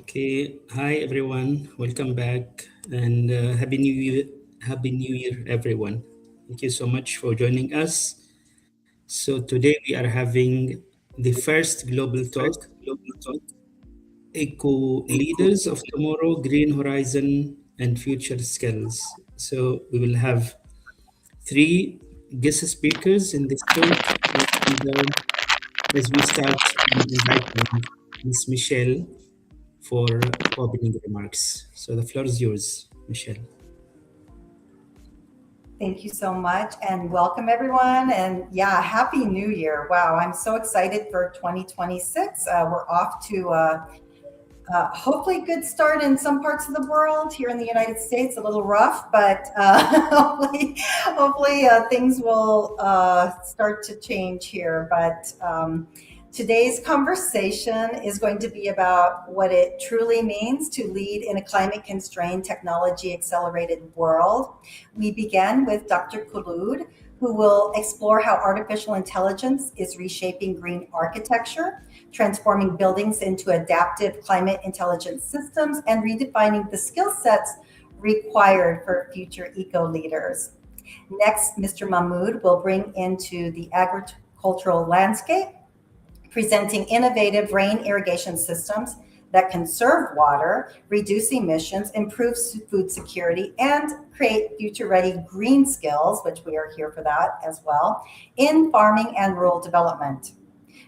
Okay, hi everyone. Welcome back and happy New Year. Happy New Year, everyone. Thank you so much for joining us. So today we are having the first global talk, Eco Leaders of Tomorrow, Green Horizon, and Future Skills. So we will have three guest speakers in this talk. And as we start, I'm inviting Ms. Michelle for opening remarks. So the floor is yours, Michelle. Thank you so much and welcome everyone. And yeah, Happy New Year. Wow, I'm so excited for 2026. We're off to hopefully good start in some parts of the world. Here in the United States, a little rough, but hopefully things will start to change here. But today's conversation is going to be about what it truly means to lead in a climate constrained, technology accelerated world. We begin with Dr. Khulud, who will explore how artificial intelligence is reshaping green architecture, transforming buildings into adaptive climate intelligent systems, and redefining the skill sets required for future eco leaders. Next, Mr. Mahmood will bring into the agricultural landscape, presenting innovative rain irrigation systems that conserve water, reduce emissions, improve food security, and create future ready green skills, which we are here for that as well, in farming and rural development.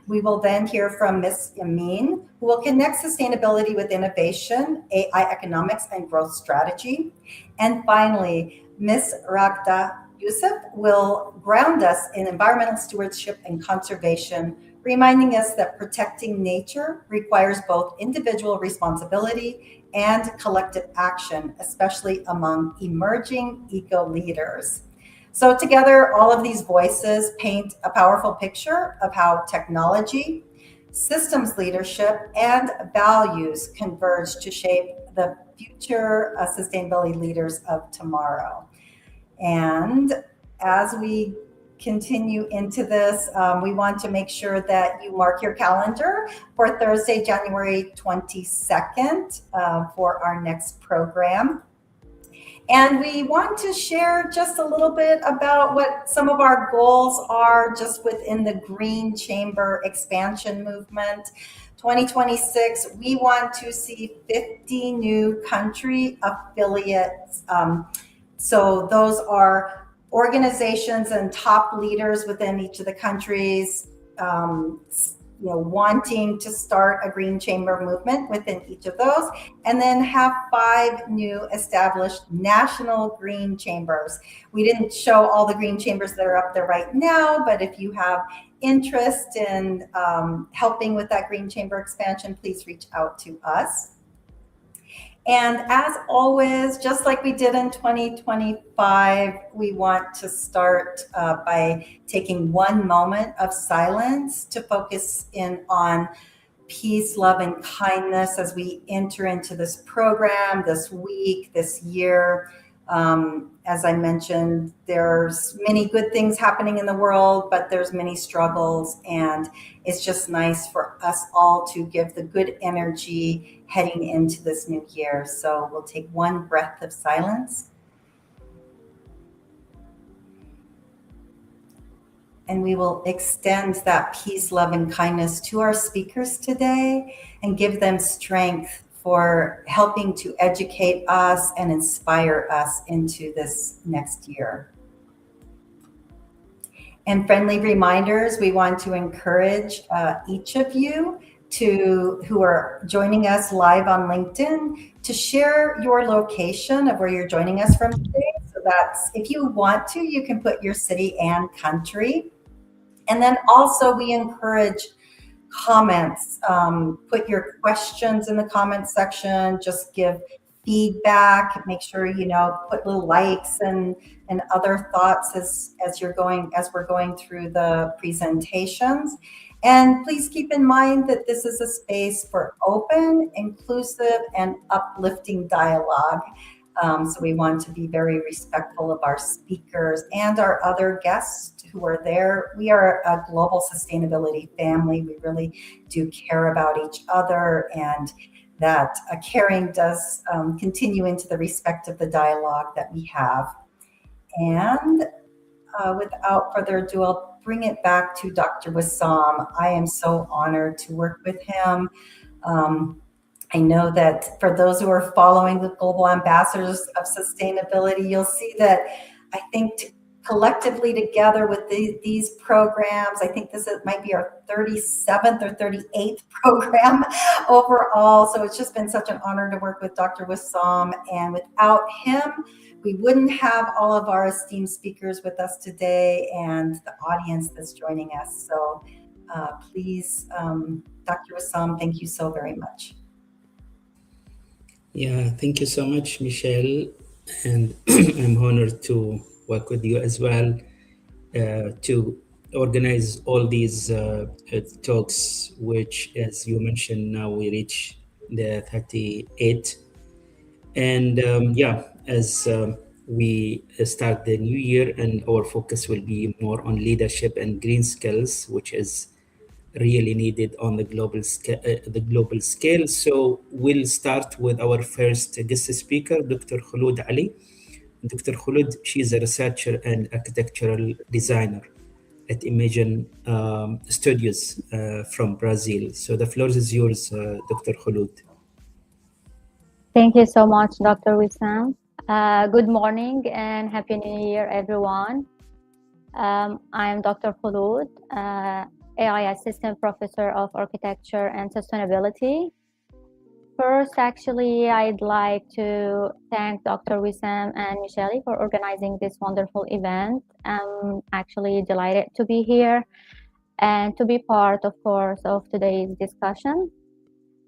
We will then hear from Ms. Yamin, who will connect sustainability with innovation, AI economics, and growth strategy. And finally, Ms. Ragda Yusuf will ground us in environmental stewardship and conservation, reminding us that protecting nature requires both individual responsibility and collective action, especially among emerging eco leaders. So, together, all of these voices paint a powerful picture of how technology, systems leadership, and values converge to shape the future sustainability leaders of tomorrow. And as we continue into this, we want to make sure that you mark your calendar for Thursday, January 22nd, for our next program. And we want to share just a little bit about what some of our goals are just within the Green Chamber expansion movement. 2026, we want to see 50 new country affiliates. So those are organizations and top leaders within each of the countries, wanting to start a green chamber movement within each of those, and then have 5 new established national green chambers. We didn't show all the green chambers that are up there right now, but if you have interest in helping with that green chamber expansion, please reach out to us. And as always, just like we did in 2025, we want to start by taking one moment of silence to focus in on peace, love, and kindness as we enter into this program, this week, this year. As I mentioned, there's many good things happening in the world, but there's many struggles, and it's just nice for us all to give the good energy heading into this new year. So we'll take one breath of silence. And we will extend that peace, love, and kindness to our speakers today and give them strength for helping to educate us and inspire us into this next year. And friendly reminders, we want to encourage each of you who are joining us live on LinkedIn to share your location of where you're joining us from today. So that's, if you want to, you can put your city and country. And then also we encourage comments. Put your questions in the comment section, just give feedback, make sure, put little likes and other thoughts as we're going through the presentations. And please keep in mind that this is a space for open, inclusive, and uplifting dialogue. So we want to be very respectful of our speakers and our other guests who are there. We are a global sustainability family. We really do care about each other, and that caring does continue into the respect of the dialogue that we have. And without further ado, I'll bring it back to Dr. Wissam. I am so honored to work with him. I know that for those who are following the Global Ambassadors of Sustainability, you'll see that I think collectively together with these programs, I think might be our 37th or 38th program overall. So it's just been such an honor to work with Dr. Wissam. And without him, we wouldn't have all of our esteemed speakers with us today and the audience that's joining us. So please, Dr. Wissam, thank you so very much. Yeah, thank you so much, Michelle. And I'm honored to work with you as well to organize all these talks, which, as you mentioned, now we reach the 38. And as we start the new year, and our focus will be more on leadership and green skills, which is really needed on the global scale. So we'll start with our first guest speaker, Dr. Khulud Ali. Dr. Khulud, she's a researcher and architectural designer at Imagine Studios from Brazil. So the floor is yours, Dr. Khulud. Thank you so much, Dr. Wissam. Good morning and Happy New Year, everyone. I am Dr. Khulud, AI Assistant Professor of Architecture and Sustainability. First, actually, I'd like to thank Dr. Wissam and Michelle for organizing this wonderful event. I'm actually delighted to be here and to be part, of course, of today's discussion.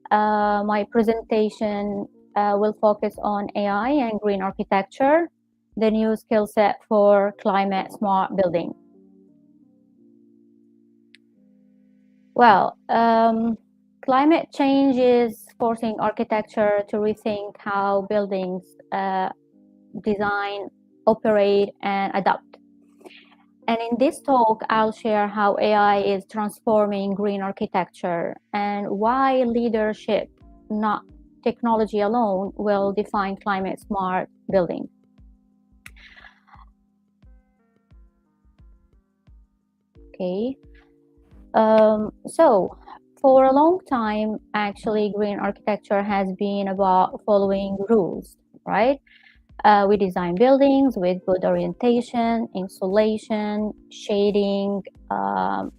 My presentation will focus on AI and green architecture, the new skill set for climate smart building. Well, climate change is forcing architecture to rethink how buildings design, operate, and adapt. And in this talk, I'll share how AI is transforming green architecture and why leadership, not technology alone, will define climate smart building. Okay. So for a long time, actually, green architecture has been about following rules, right? We design buildings with good orientation, insulation, shading,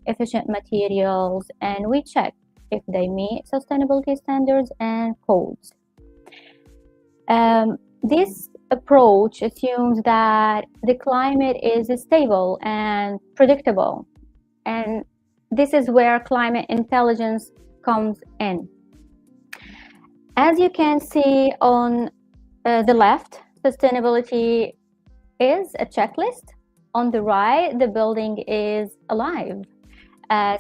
efficient materials, and we check if they meet sustainability standards and codes. This approach assumes that the climate is stable and predictable, and this is where climate intelligence comes in. As you can see on the left, sustainability is a checklist. On the right, the building is alive,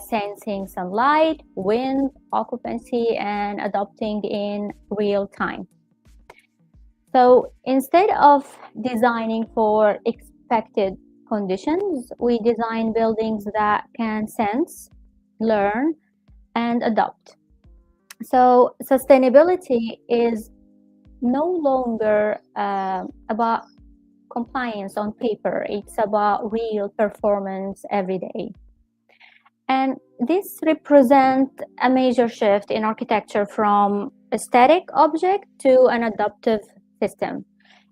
sensing sunlight, wind, occupancy, and adapting in real time. So instead of designing for expected conditions, we design buildings that can sense, learn, and adapt. So sustainability is no longer about compliance on paper. It's about real performance every day. And this represents a major shift in architecture from a static object to an adaptive system.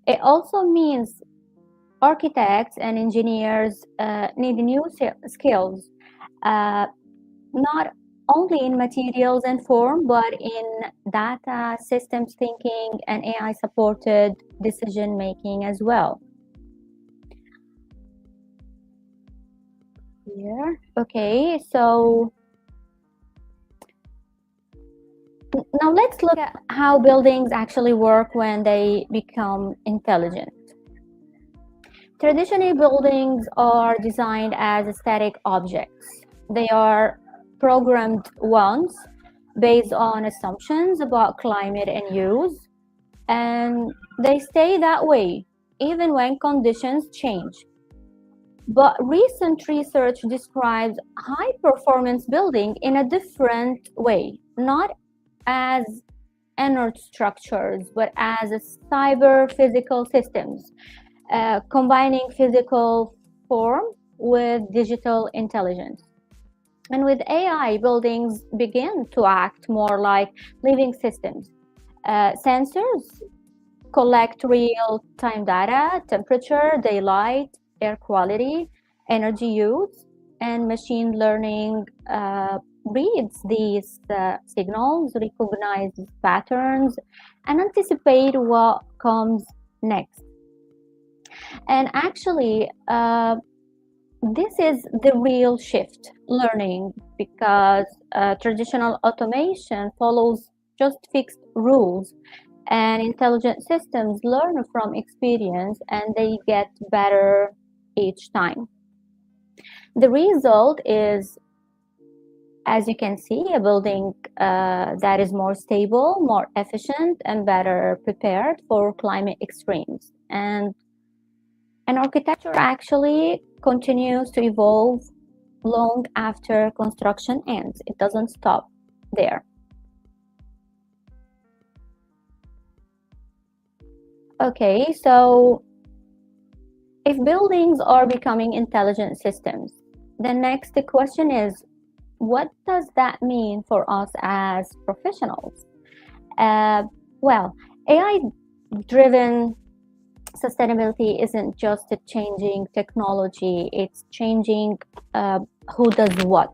It also means architects and engineers need new skills, not only in materials and form, but in data, systems thinking, and AI-supported decision-making as well. Here, okay, so now let's look at how buildings actually work when they become intelligent. Traditionally, buildings are designed as static objects. They are programmed once based on assumptions about climate and use, and they stay that way even when conditions change. But recent research describes high-performance building in a different way, not as inert structures, but as a cyber physical systems, combining physical form with digital intelligence. And with AI, buildings begin to act more like living systems. Sensors collect real-time data, temperature, daylight, air quality, energy use, and machine learning reads these signals, recognizes patterns, and anticipate what comes next. And actually, this is the real shift learning, because traditional automation follows just fixed rules, and intelligent systems learn from experience and they get better each time. The result is, as you can see, a building that is more stable, more efficient, and better prepared for climate extremes. And architecture actually continues to evolve long after construction ends. It doesn't stop there. Okay, so if buildings are becoming intelligent systems, the next question is, what does that mean for us as professionals? Well, AI-driven sustainability isn't just a changing technology, it's changing who does what.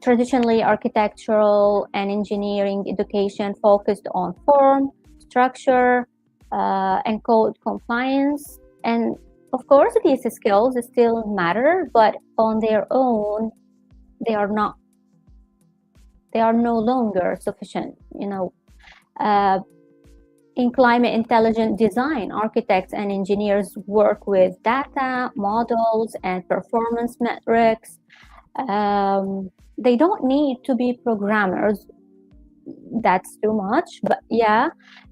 Traditionally, architectural and engineering education focused on form, structure, and code compliance. And of course, these skills still matter, but on their own, they are no longer sufficient. In climate intelligent design, architects and engineers work with data, models, and performance metrics. They don't need to be programmers. That's too much, but yeah,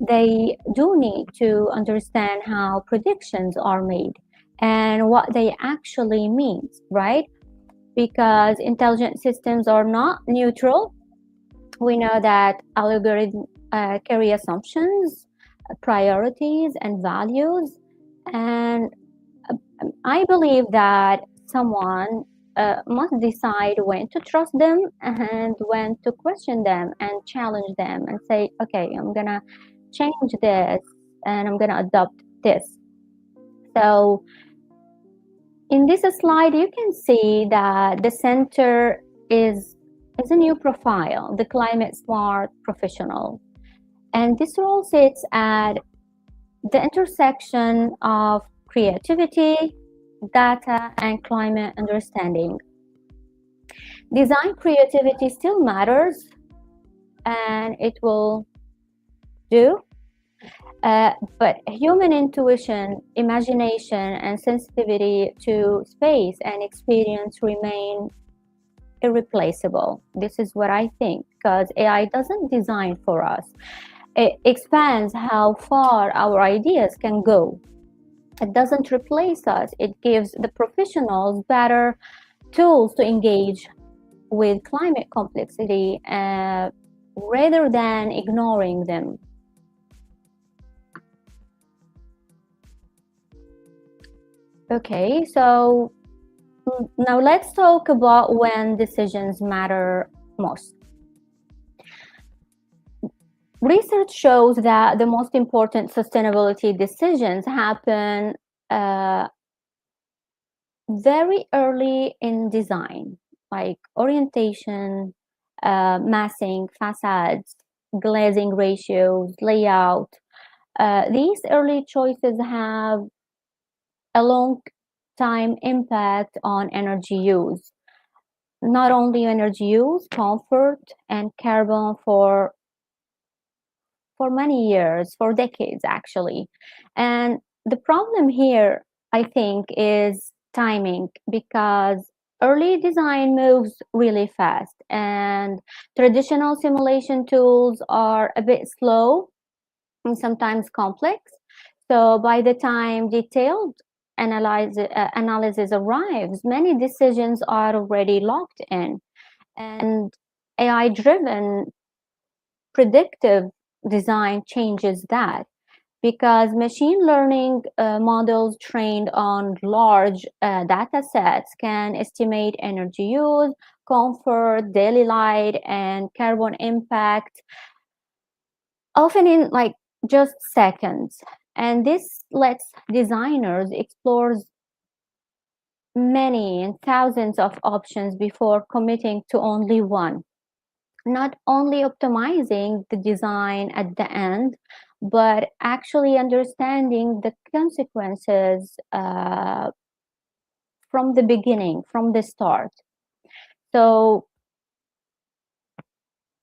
they do need to understand how predictions are made and what they actually mean, right? Because intelligent systems are not neutral. We know that algorithms carry assumptions, priorities, and values, and I believe that someone must decide when to trust them and when to question them and challenge them and say, okay, I'm gonna change this and I'm gonna adopt this. So in this slide, you can see that the center is a new profile, the climate smart professional. And this role sits at the intersection of creativity, data, and climate understanding. Design creativity still matters, and it will do, but human intuition, imagination, and sensitivity to space and experience remain irreplaceable. This is what I think, because AI doesn't design for us. It expands how far our ideas can go. It doesn't replace us. It gives the professionals better tools to engage with climate complexity rather than ignoring them. Okay, so now let's talk about when decisions matter most. Research shows that the most important sustainability decisions happen very early in design, like orientation, massing, facades, glazing ratios, layout. These early choices have a long time impact on energy use. Not only energy use, comfort, and carbon for many years, for decades actually. And the problem here, I think, is timing, because early design moves really fast and traditional simulation tools are a bit slow and sometimes complex. So by the time detailed analysis arrives, many decisions are already locked in. And AI-driven predictive design changes that, because machine learning models trained on large data sets can estimate energy use, comfort, daily light, and carbon impact, often in like just seconds. And this lets designers explore many and thousands of options before committing to only one, not only optimizing the design at the end, but actually understanding the consequences from the beginning, from the start. So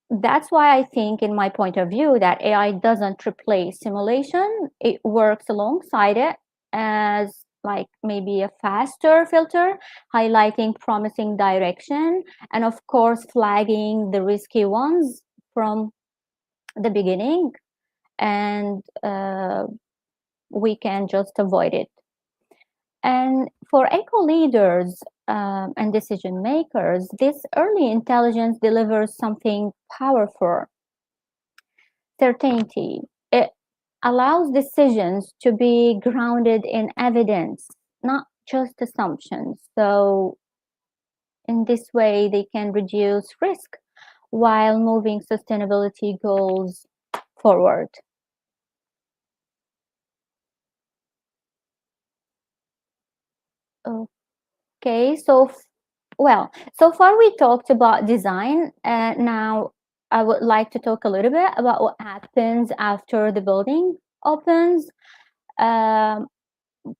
that's why I think, in my point of view, that AI doesn't replace simulation. It works alongside it as like maybe a faster filter, highlighting promising direction, and of course flagging the risky ones from the beginning, and we can just avoid it. And for eco leaders and decision makers, this early intelligence delivers something powerful: certainty. It allows decisions to be grounded in evidence, not just assumptions. So, in this way, they can reduce risk while moving sustainability goals forward. Okay, so so far we talked about design. Now I would like to talk a little bit about what happens after the building opens. Um,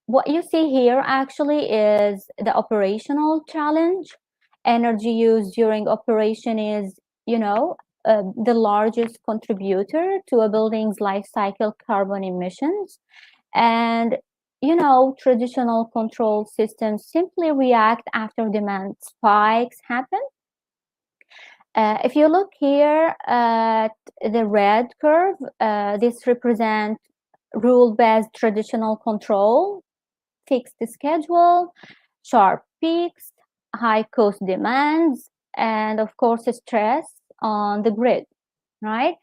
what you see here actually is the operational challenge. Energy use during operation is, the largest contributor to a building's life cycle carbon emissions. And traditional control systems simply react after demand spikes happen. If you look here at the red curve, this represents rule-based traditional control, fixed schedule, sharp peaks, high cost demands, and of course stress on the grid, right?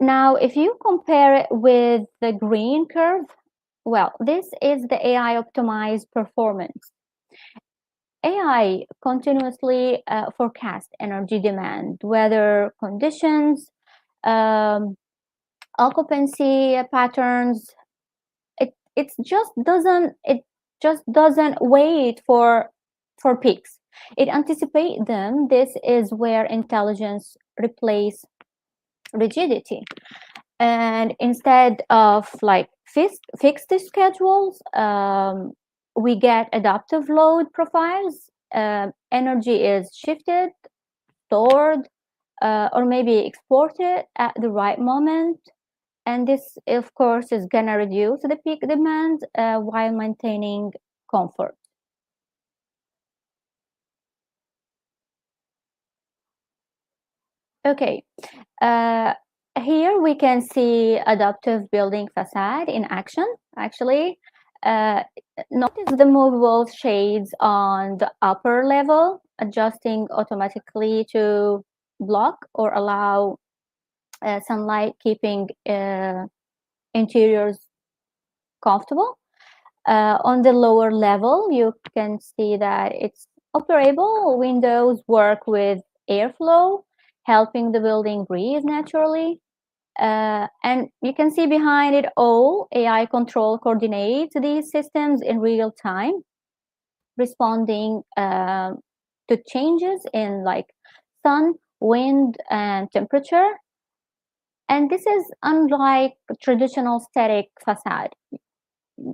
Now, if you compare it with the green curve, well, this is the AI optimized performance. AI continuously forecasts energy demand, weather conditions, um, occupancy patterns. It just doesn't wait for peaks. It anticipates them. This is where intelligence replaces rigidity. And instead of like fixed schedules, we get adaptive load profiles. Energy is shifted, stored, or maybe exported at the right moment. And this, of course, is going to reduce the peak demand while maintaining comfort. Okay. Here we can see adaptive building facade in action, actually. Notice the movable shades on the upper level, adjusting automatically to block or allow sunlight, keeping interiors comfortable. On the lower level, you can see that it's operable. Windows work with airflow, helping the building breathe naturally. And you can see behind it all, AI control coordinates these systems in real time, responding to changes in like sun, wind, and temperature. And this is unlike traditional static facade.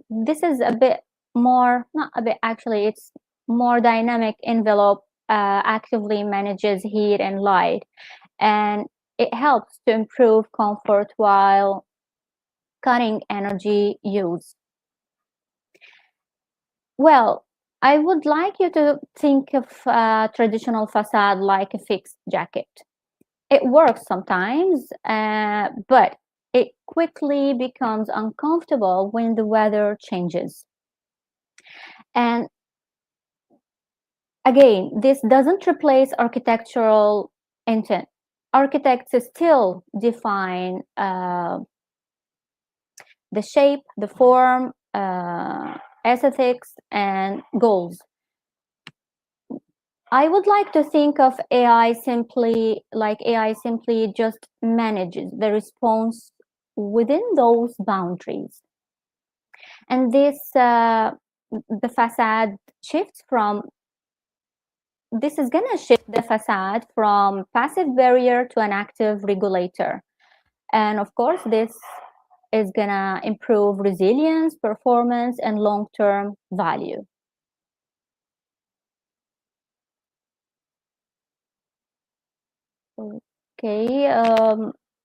This is a bit more, not a bit actually, it's more dynamic envelope, actively manages heat and light. And it helps to improve comfort while cutting energy use. Well, I would like you to think of traditional facade like a fixed jacket. It works sometimes, but it quickly becomes uncomfortable when the weather changes. And again, this doesn't replace architectural intent. architects still define the shape, the form, aesthetics, and goals. I would like to think of AI simply just manages the response within those boundaries. And the facade shifts from, this is going to shift the facade from passive barrier to an active regulator. And of course, this is going to improve resilience, performance, and long-term value. Okay,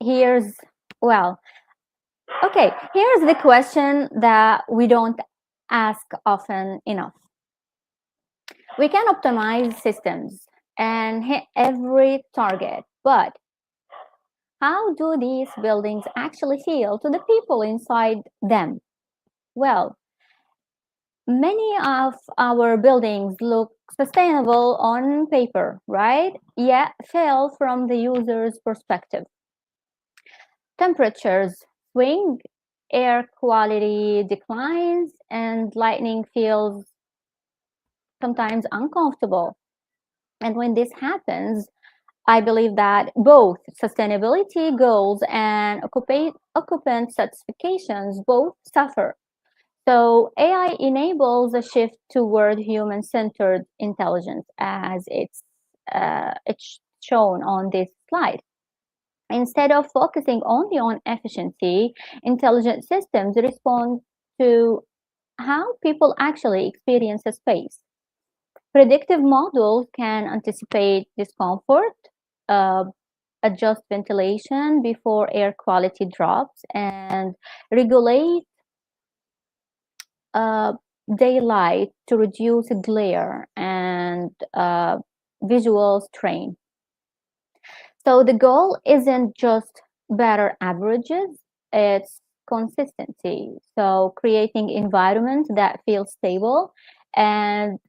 here's the question that we don't ask often enough. We can optimize systems and hit every target, but how do these buildings actually feel to the people inside them? Well, many of our buildings look sustainable on paper, right? Yet fail from the user's perspective. Temperatures swing, air quality declines, and lighting feels sometimes uncomfortable. And when this happens, I believe that both sustainability goals and occupant certifications both suffer. So AI enables a shift toward human-centered intelligence, as it's shown on this slide. Instead of focusing only on efficiency, intelligent systems respond to how people actually experience a space. Predictive models can anticipate discomfort, adjust ventilation before air quality drops, and regulate daylight to reduce glare and visual strain. So the goal isn't just better averages, it's consistency. So creating environments that feel stable and,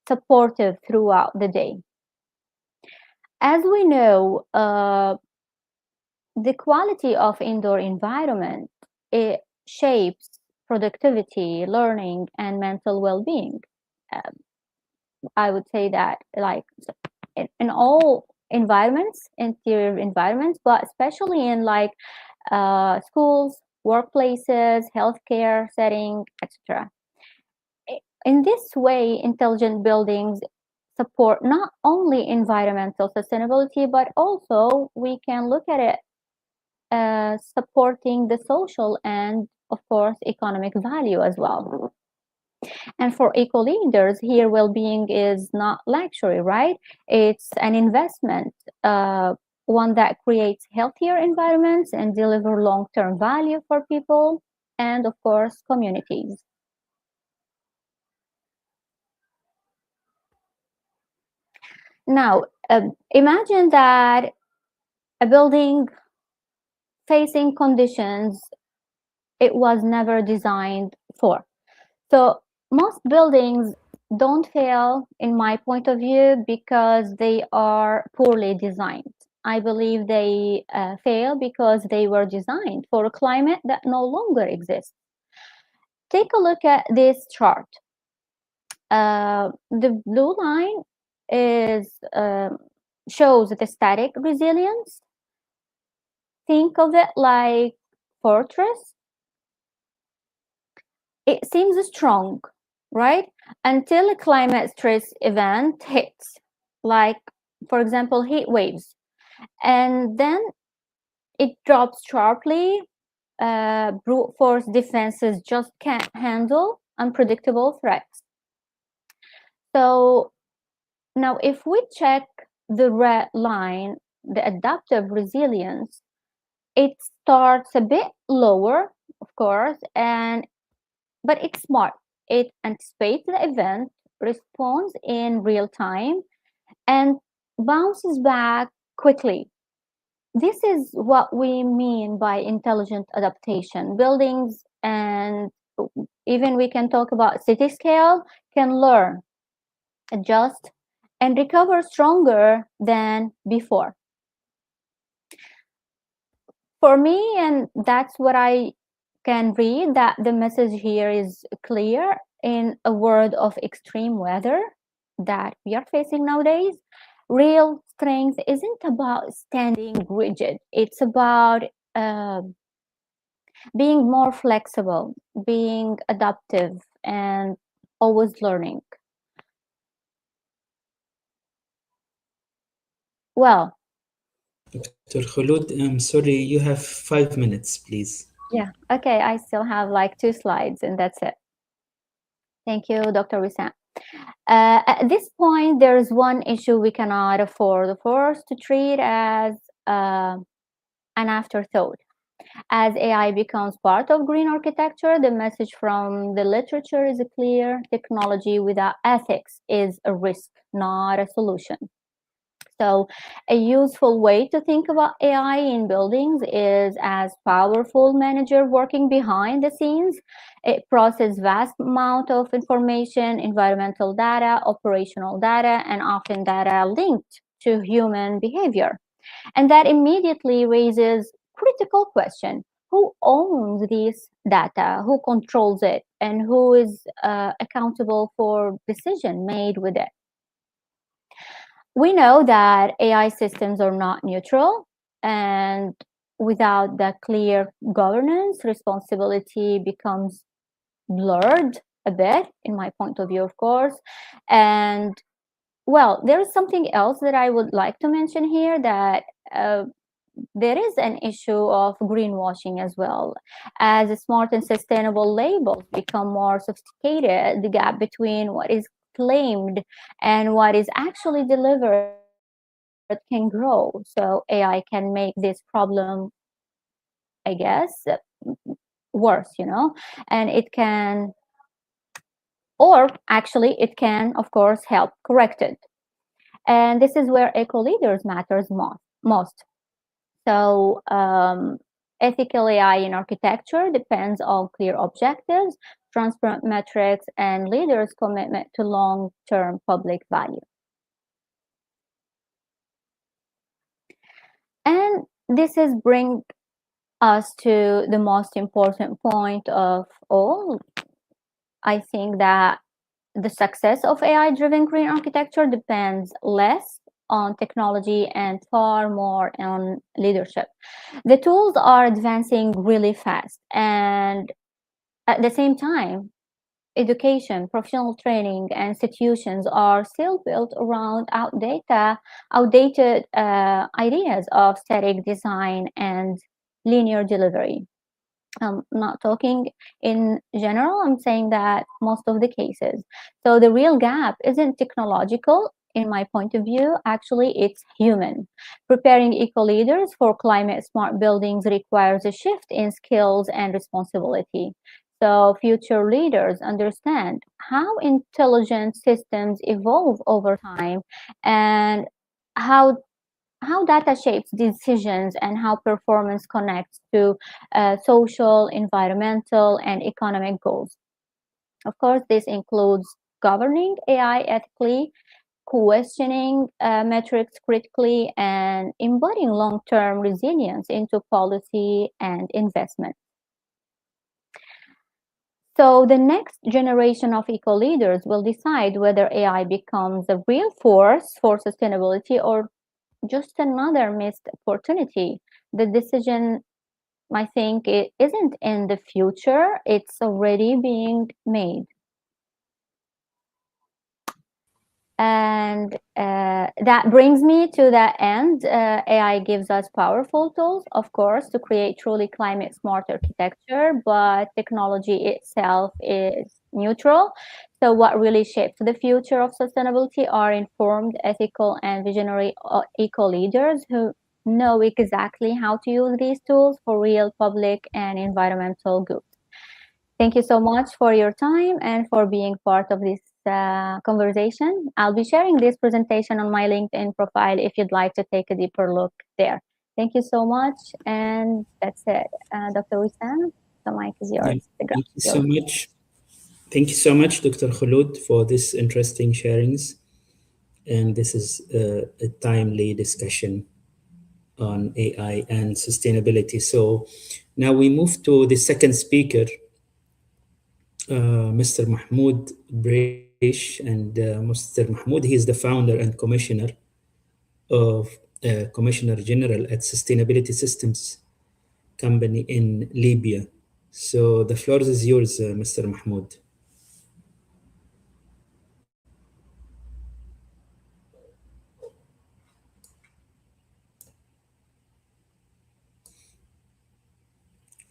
supportive throughout the day. As we know, the quality of indoor environment, it shapes productivity, learning, and mental well-being. I would say that, like, in all environments, interior environments, but especially in schools, workplaces, healthcare setting, etc. In this way, intelligent buildings support not only environmental sustainability, but also we can look at it supporting the social and, of course, economic value as well. And for eco leaders, here well-being is not luxury, right? It's an investment, one that creates healthier environments and deliver long-term value for people and, of course, communities. Now, imagine that a building facing conditions it was never designed for. So most buildings don't fail, in my point of view, because they are poorly designed. I believe they fail because they were designed for a climate that no longer exists. Take a look at this chart. The blue line shows the static resilience. Think of it like fortress. It seems strong, right? Until a climate stress event hits, like, for example, heat waves. And then it drops sharply. Brute force defenses just can't handle unpredictable threats. So now if we check the red line, the adaptive resilience, it starts a bit lower, of course, but it's smart. It anticipates the event, responds in real time, and bounces back quickly. This is what we mean by intelligent adaptation. Buildings, and even we can talk about city scale, can learn, adjust, and recover stronger than before. For me, and that's what I can read, that the message here is clear. In a world of extreme weather that we are facing nowadays, real strength isn't about standing rigid. It's about being more flexible, being adaptive, and always learning. Well, Dr. Khulud, I'm sorry, you have 5 minutes, please. yeah, okay, I still have like 2 slides and that's it. Thank you, Dr. Wissam. At this point, there is one issue we cannot afford, of course, to treat as an afterthought. As AI becomes part of green architecture, the message from the literature is clear. Technology without ethics is a risk, not a solution. So a useful way to think about AI in buildings is as powerful manager working behind the scenes. It processes vast amount of information, environmental data, operational data, and often data linked to human behavior. And that immediately raises critical question. Who owns this data? Who controls it? And who is accountable for decision made with it? We know that AI systems are not neutral, and without that clear governance, responsibility becomes blurred a bit, in my point of view, of course. And well, there is something else that I would like to mention here, that there is an issue of greenwashing as well. As smart and sustainable labels become more sophisticated, the gap between what is claimed and what is actually delivered can grow. So AI can make this problem, I guess, worse, and it can, or actually it can, of course, help correct it. And this is where eco leaders matters most. So ethical AI in architecture depends on clear objectives, transparent metrics, and leaders' commitment to long-term public value. And this is bring us to the most important point of all. I think that the success of AI-driven green architecture depends less on technology and far more on leadership. The tools are advancing really fast, and at the same time, education, professional training, and institutions are still built around outdated ideas of static design and linear delivery. I'm not talking in general, I'm saying that most of the cases. So the real gap isn't technological, in my point of view, actually it's human. Preparing eco leaders for climate smart buildings requires a shift in skills and responsibility. So future leaders understand how intelligent systems evolve over time, and how data shapes decisions, and how performance connects to social, environmental, and economic goals. Of course, this includes governing AI ethically, questioning metrics critically, and embedding long-term resilience into policy and investment. So the next generation of eco leaders will decide whether AI becomes a real force for sustainability or just another missed opportunity. The decision, I think, it isn't in the future, it's already being made. And that brings me to the end. AI gives us powerful tools, of course, to create truly climate smart architecture, but technology itself is neutral. So what really shapes the future of sustainability are informed, ethical, and visionary eco leaders who know exactly how to use these tools for real public and environmental good. Thank you so much for your time and for being part of this conversation. I'll be sharing this presentation on my LinkedIn profile if you'd like to take a deeper look there. Thank you so much, and that's it. Dr. Wissam, the mic is yours. Thank you so much. Thank you so much, Dr. Khulud, for this interesting sharings. And this is a timely discussion on AI and sustainability. So now we move to the second speaker, Mr. Mahmoud Breish. And Mr. Mahmoud, he is the founder and Commissioner General at Sustainability Systems Company in Libya. So the floor is yours, Mr. Mahmoud.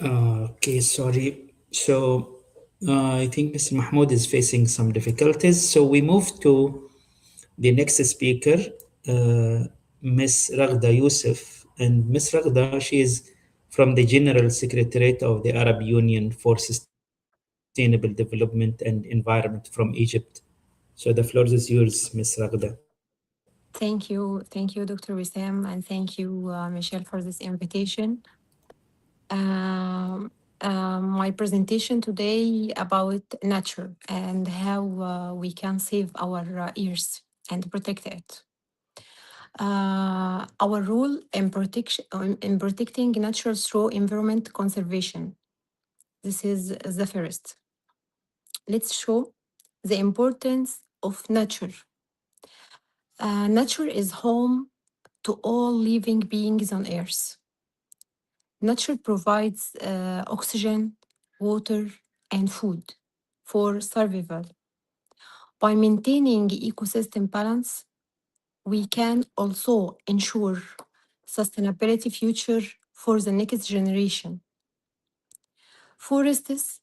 Okay, sorry. So I think Mr. Mahmoud is facing some difficulties. So we move to the next speaker, Ms. Raghda Youssef. And Ms. Raghda, she is from the General Secretariat of the Arab Union for Sustainable Development and Environment from Egypt. So the floor is yours, Ms. Raghda. Thank you, Dr. Wissam, and thank you, Michelle, for this invitation. My presentation today about nature and how we can save our earth and protect it. Our role in protecting nature through environment conservation. This is the first. Let's show the importance of nature. Nature is home to all living beings on Earth. Nature provides oxygen, water, and food for survival. By maintaining ecosystem balance, we can also ensure sustainability future for the next generation. Forests,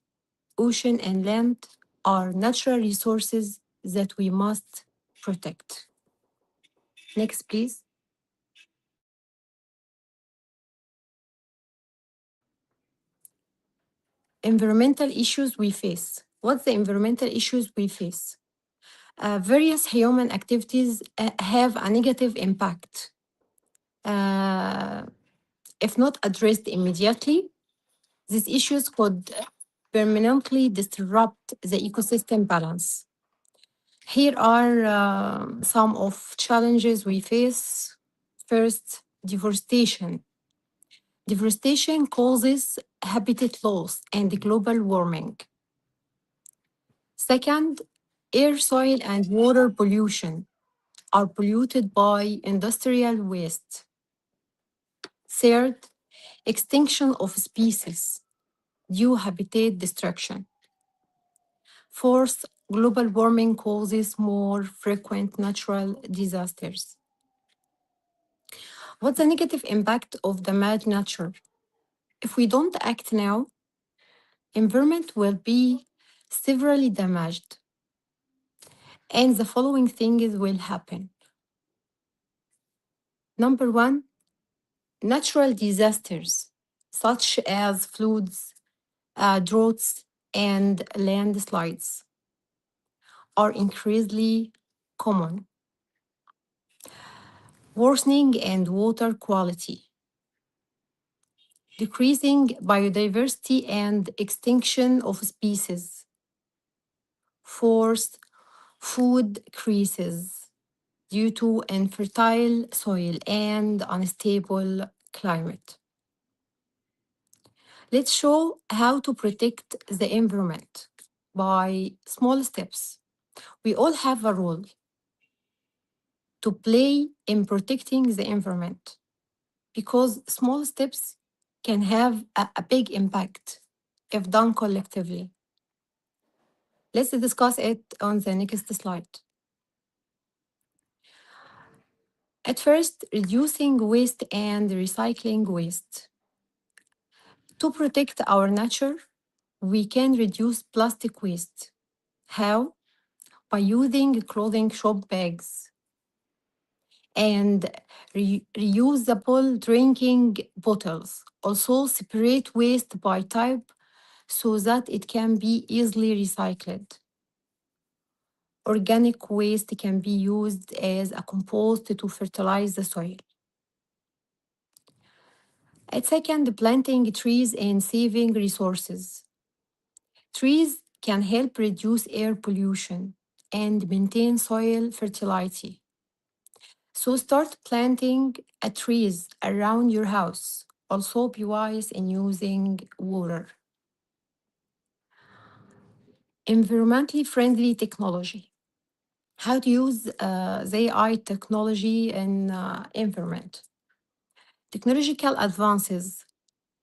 ocean, and land are natural resources that we must protect. Next, please. Environmental issues we face. What's the environmental issues we face? Various human activities have a negative impact. If not addressed immediately, these issues could permanently disrupt the ecosystem balance. Here are some of challenges we face. First, deforestation. Deforestation causes habitat loss and global warming. Second, air, soil, and water pollution are polluted by industrial waste. Third, extinction of species due habitat destruction. Fourth, global warming causes more frequent natural disasters. What's the negative impact of damaged nature? If we don't act now, environment will be severely damaged. And the following things will happen. Number one, natural disasters such as floods, droughts, and landslides are increasingly common. Worsening and water quality, decreasing biodiversity and extinction of species. Fourth, food crisis due to infertile soil and unstable climate. Let's show how to protect the environment by small steps. We all have a role to play in protecting the environment because small steps can have a big impact if done collectively. Let's discuss it on the next slide. At first, reducing waste and recycling waste. To protect our nature, we can reduce plastic waste. How? By using clothing shop bags and reusable drinking bottles. Also, separate waste by type so that it can be easily recycled. Organic waste can be used as a compost to fertilize the soil. At second, planting trees and saving resources. Trees can help reduce air pollution and maintain soil fertility. So start planting trees around your house. Also be wise in using water. Environmentally friendly technology. How to use the AI technology in environment. Technological advances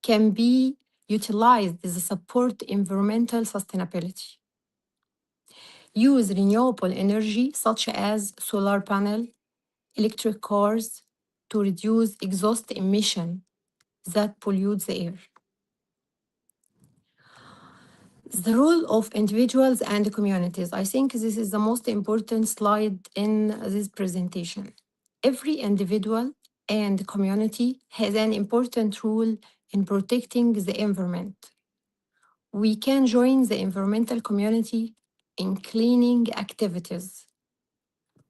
can be utilized to support environmental sustainability. Use renewable energy such as solar panel, electric cars to reduce exhaust emission that pollute the air. The role of individuals and communities. I think this is the most important slide in this presentation. Every individual and community has an important role in protecting the environment. We can join the environmental community in cleaning activities.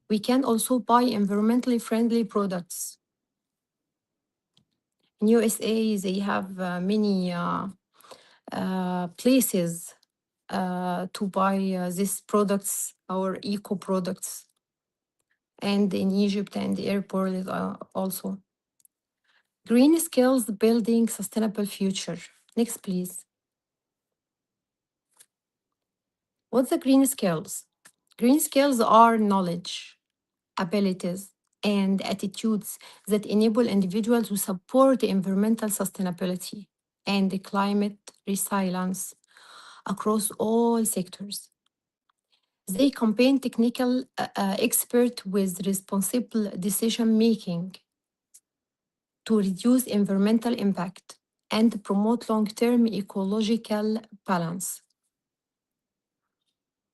We can also buy environmentally friendly products. In USA, they have many places to buy these products, our eco products, and in Egypt and the airport also. Green skills building sustainable future. Next, please. What's the green skills? Green skills are knowledge, abilities, and attitudes that enable individuals to support environmental sustainability and the climate resilience across all sectors. They combine technical expert with responsible decision making to reduce environmental impact and promote long-term ecological balance.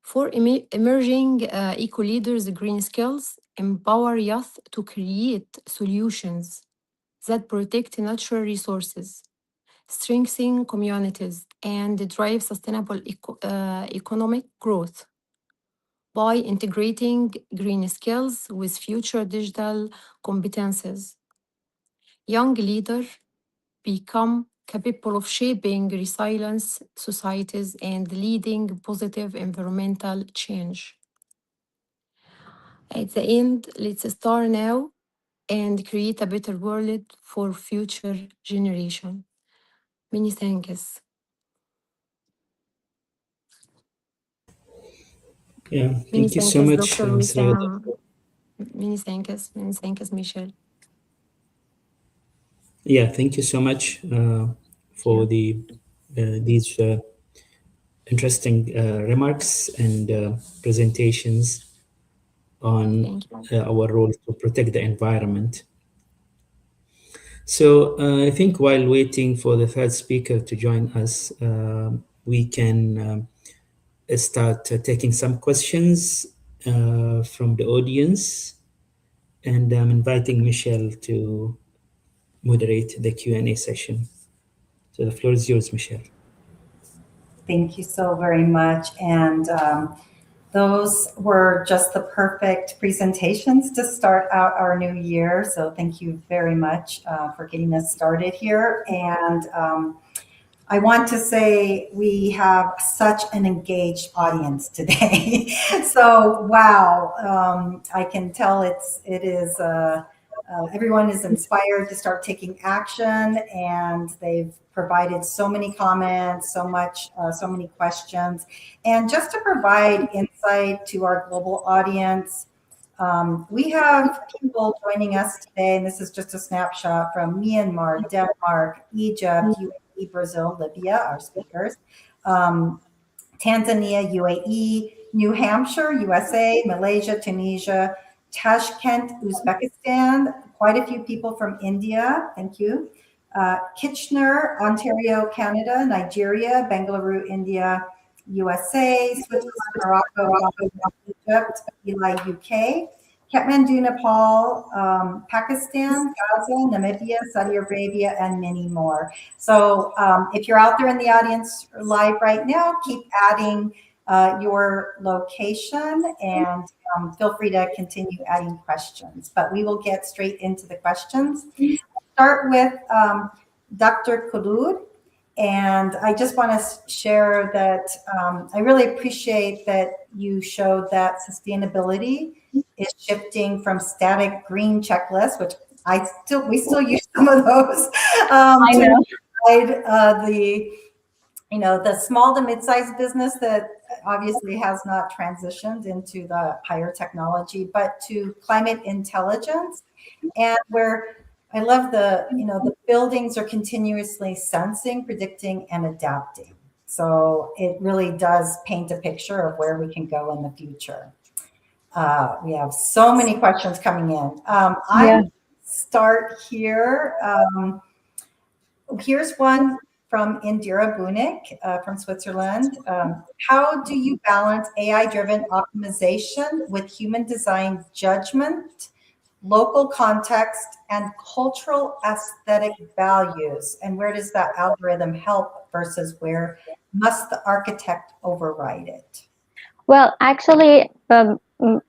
For emerging eco-leaders, green skills empower youth to create solutions that protect natural resources, strengthen communities, and drive sustainable economic growth. By integrating green skills with future digital competences, young leaders become capable of shaping resilient societies and leading positive environmental change. At the end, let's start now and create a better world for future generation. Many thanks. Yeah, Many thank you so thanks, much, Dr. Sarah. Wissam. Many thanks, Michelle. Yeah, thank you so much for Yeah. these interesting remarks and presentations on Thank you. our role to protect the environment. So I think while waiting for the third speaker to join us, we can start taking some questions from the audience, and I'm inviting Michelle to moderate the Q&A session. So the floor is yours, Michelle. Thank you so very much. And those were just the perfect presentations to start out our new year. So thank you very much for getting us started here. And I want to say we have such an engaged audience today. So wow, I can tell it is everyone is inspired to start taking action, and they've provided so many comments, so many questions, and just to provide insight to our global audience. We have people joining us today, and this is just a snapshot from Myanmar, Denmark, Egypt, UAE, Brazil, Libya, our speakers, Tanzania, UAE, New Hampshire, USA, Malaysia, Tunisia, Tashkent, Uzbekistan, quite a few people from India, thank you. Kitchener, Ontario, Canada, Nigeria, Bangalore, India, USA, Switzerland, Morocco, Egypt, Eli, UK, Kathmandu, Nepal, Pakistan, Gaza, Namibia, Saudi Arabia, and many more. So if you're out there in the audience live right now, keep adding your location, and feel free to continue adding questions. But we will get straight into the questions. Start with Dr. Khulud. And I just want to share that I really appreciate that you showed that sustainability is shifting from static green checklists, which we still use some of those, I to know. provide the small to mid-sized business that obviously has not transitioned into the higher technology, but to climate intelligence, and where I love the buildings are continuously sensing, predicting, and adapting. So it really does paint a picture of where we can go in the future. We have so many questions coming in. I start here. Here's one from Indira Bunik from Switzerland. How do you balance AI-driven optimization with human design judgment, local context, and cultural aesthetic values? And where does that algorithm help versus where must the architect override it? Well, actually,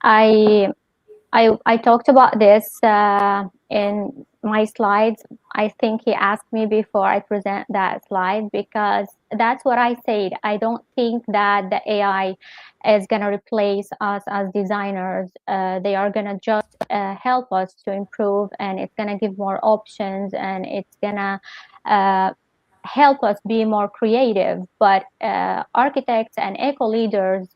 I talked about this in my slides. I think he asked me before I present that slide, because that's what I said. I don't think that the AI is going to replace us as designers. They are going to just help us to improve, and it's going to give more options, and it's going to help us be more creative. But architects and eco leaders,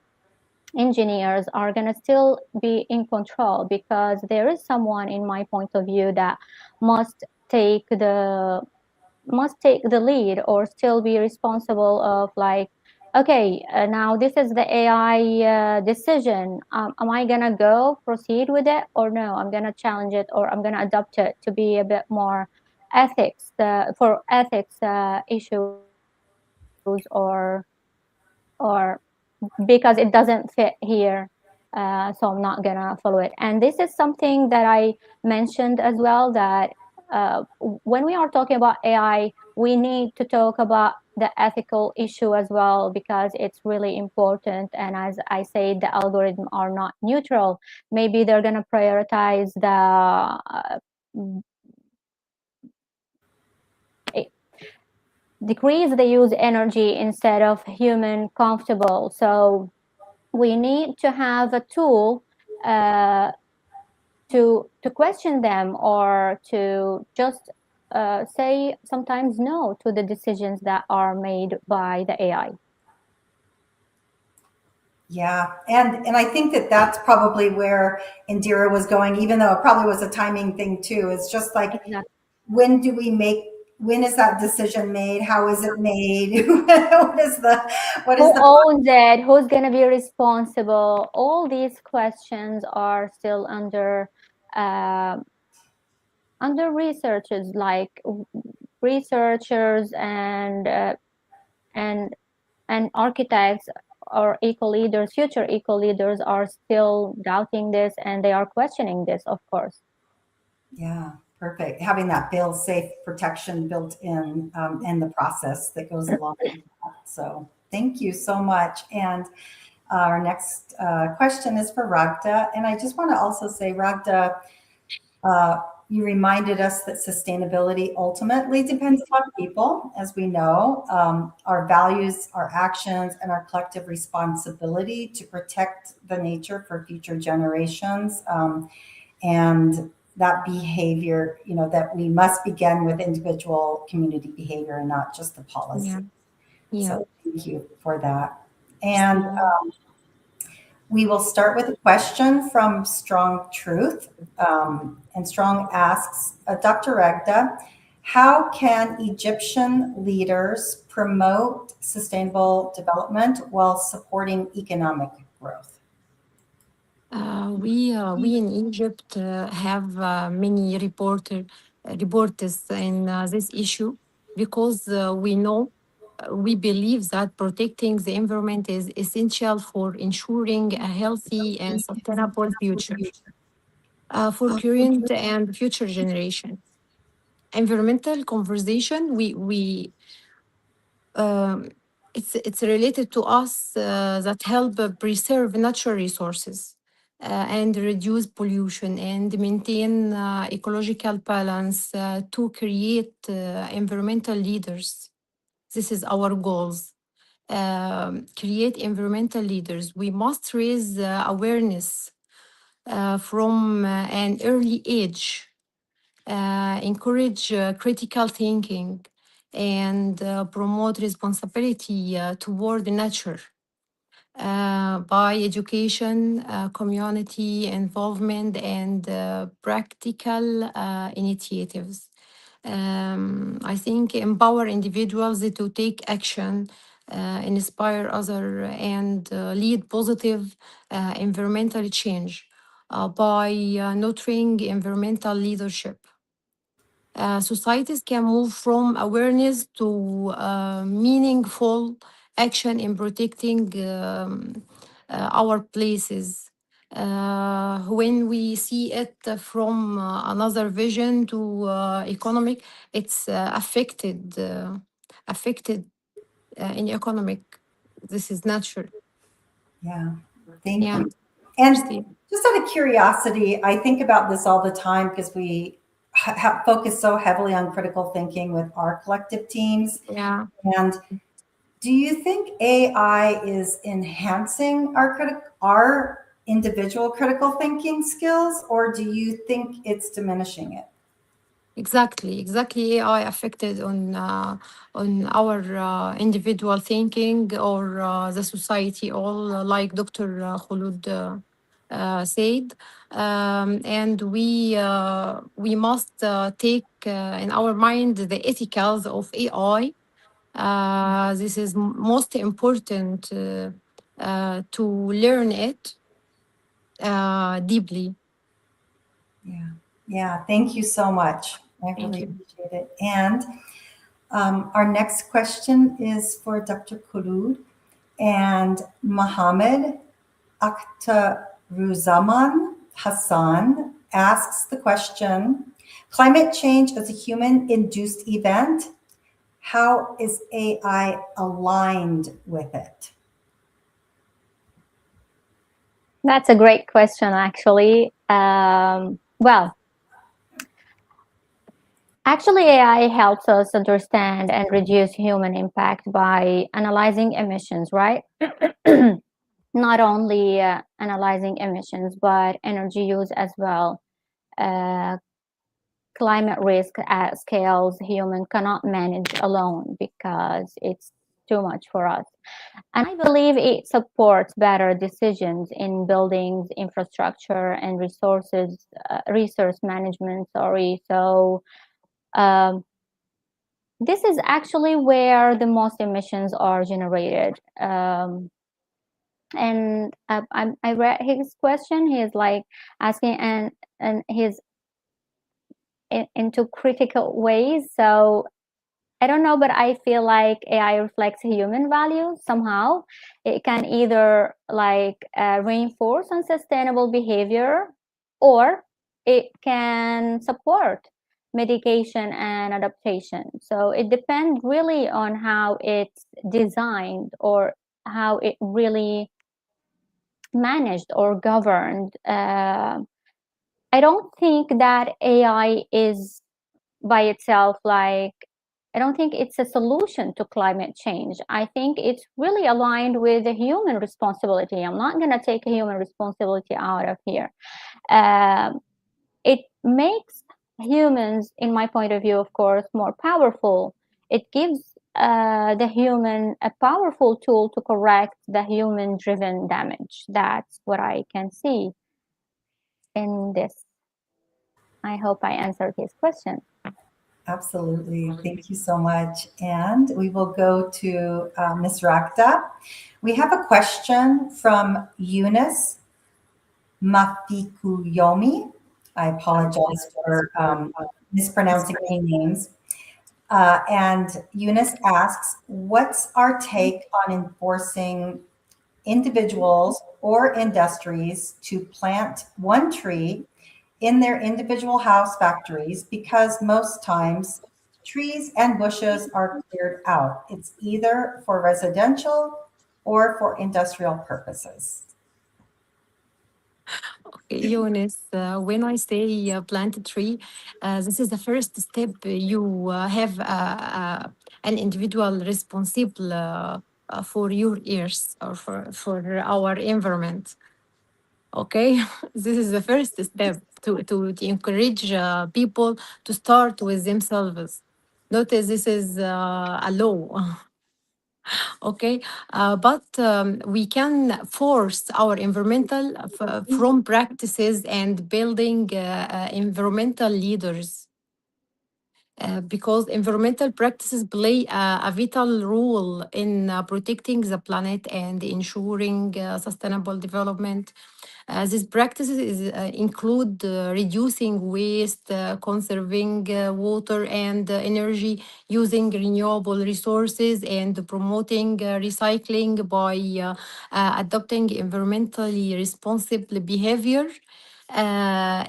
engineers are going to still be in control, because there is someone, in my point of view, that must take the lead, or still be responsible of, like, okay, now this is the AI decision. Am I going to go proceed with it, or no, I'm going to challenge it, or I'm going to adopt it to be a bit more ethics, for ethics issues, or because it doesn't fit here, so I'm not gonna follow it. And this is something that I mentioned as well, that when we are talking about AI, we need to talk about the ethical issue as well, because it's really important. And as I say, the algorithms are not neutral. Maybe they're gonna prioritize decrease the use energy instead of human comfortable. So we need to have a tool to question them, or to just say sometimes no to the decisions that are made by the AI. Yeah, and I think that that's probably where Indira was going, even though it probably was a timing thing too. It's just like, when is that decision made? How is it made? Who owns it? Who's going to be responsible? All these questions are still under researchers, like researchers and architects, or eco leaders, future eco leaders, are still doubting this, and they are questioning this, of course. Yeah, perfect. Having that fail-safe protection built in the process that goes along with that. So thank you so much. And our next question is for Ragda. And I just want to also say, Ragda, you reminded us that sustainability ultimately depends on people, as we know, our values, our actions, and our collective responsibility to protect the nature for future generations. And that behavior, that we must begin with individual community behavior and not just the policy. Yeah. So thank you for that. And we will start with a question from Strong Truth. And Strong asks, Dr. Ragda, how can Egyptian leaders promote sustainable development while supporting economic growth? We in Egypt have many reporters in this issue, because we believe that protecting the environment is essential for ensuring a healthy and sustainable future for current and future generations. Environmental conversation, it's related to us that help preserve natural resources and reduce pollution and maintain ecological balance to create environmental leaders. This is our goals. Create environmental leaders. We must raise awareness from an early age, encourage critical thinking, and promote responsibility toward nature by education, community involvement, and practical initiatives. I think empower individuals to take action, inspire others, and lead positive environmental change by nurturing environmental leadership. Societies can move from awareness to meaningful action in protecting our places. When we see it from another vision to economic, it's affected in economic. This is natural. Yeah. Thank Yeah. you. And Steve. just out of curiosity, I think about this all the time because we focus so heavily on critical thinking with our collective teams. Yeah. And do you think AI is enhancing our individual critical thinking skills, or do you think it's diminishing it? Exactly. AI affected on our individual thinking or the society, all like Dr. Khulud said, and we must take in our mind the ethicals of AI. This is most important to learn it deeply. Yeah. Yeah. Thank you so much. I Thank really you. appreciate it. And our next question is for Dr. Khulud and Mohammed Akhtaruzaman Hassan asks the question, climate change is a human induced event. How is AI aligned with it? That's a great question, actually. Well, actually, AI helps us understand and reduce human impact by analyzing emissions, right? Not only analyzing emissions, but energy use as well. Uh, Climate risk at scales human cannot manage alone because it's too much for us. And I believe it supports better decisions in buildings, infrastructure, and resource management. Sorry. So um, this is actually where the most emissions are generated. And I read his question. He's like asking, and he's into critical ways. So I don't know, but I feel like AI reflects human values somehow. It can either like reinforce unsustainable behavior, or it can support medication and adaptation. So it depends really on how it's designed or how it really managed or governed. I don't think that AI is by itself like, I don't think it's a solution to climate change. I think it's really aligned with the human responsibility. I'm not going to take a human responsibility out of here. It makes humans, in my point of view, of course, more powerful. It gives the human a powerful tool to correct the human driven damage. That's what I can see in this. I hope I answered his question. Absolutely. Thank you so much. And we will go to Ms. Rakta. We have a question from Eunice Mafikuyomi. I apologize for mispronouncing any names. And Eunice asks, what's our take on enforcing individuals or industries to plant one tree in their individual house factories, because most times trees and bushes are cleared out. It's either for residential or for industrial purposes. Eunice, when I say plant a tree, this is the first step. You have an individual responsible for your earth or for our environment. Okay, this is the first step to encourage people to start with themselves. Notice this is a law. Okay, but we can force our environmental from practices and building environmental leaders. Because environmental practices play a vital role in protecting the planet and ensuring sustainable development. These practices include reducing waste, conserving water and energy, using renewable resources, and promoting recycling by adopting environmentally responsible behavior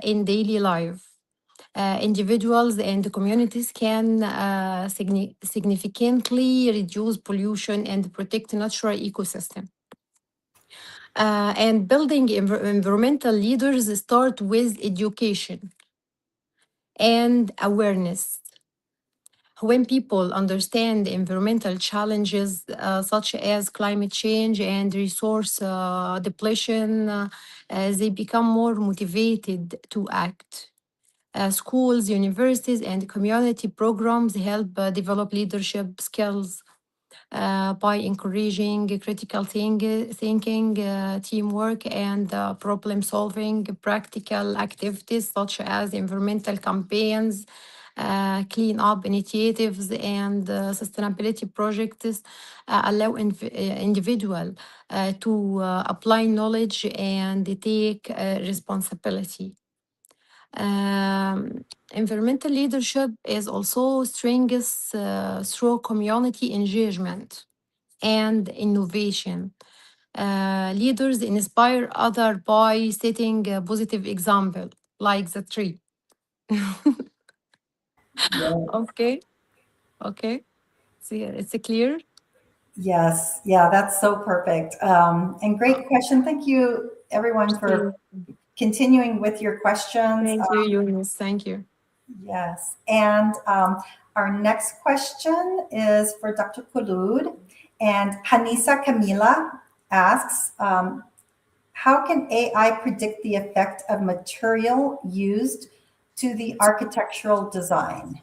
in daily life. Individuals and communities can significantly reduce pollution and protect natural ecosystem. And building environmental leaders start with education and awareness. When people understand environmental challenges such as climate change and resource depletion, they become more motivated to act. Schools, universities, and community programs help develop leadership skills by encouraging critical thinking, teamwork, and problem solving. Practical activities such as environmental campaigns, clean up initiatives, and sustainability projects allow individual to apply knowledge and take responsibility. Environmental leadership is also strengths through community engagement and innovation. Leaders inspire others by setting a positive example, like the tree. Yeah. Okay, okay. See, it's clear. Yes, yeah, that's so perfect. And great question. Thank you, everyone, for Thank continuing with your questions. thank you, Eunice. Thank you. Yes, and our next question is for Dr. Khulud. And Hanisa Kamila asks, how can AI predict the effect of material used to the architectural design?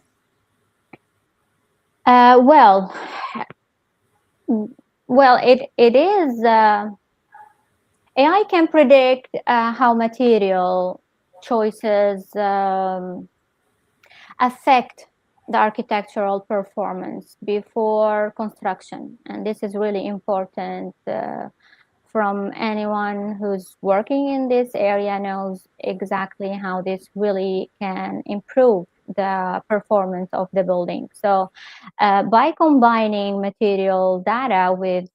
Well, it is. AI can predict how material choices affect the architectural performance before construction, and this is really important. From anyone who's working in this area knows exactly how this really can improve the performance of the building. So, by combining material data with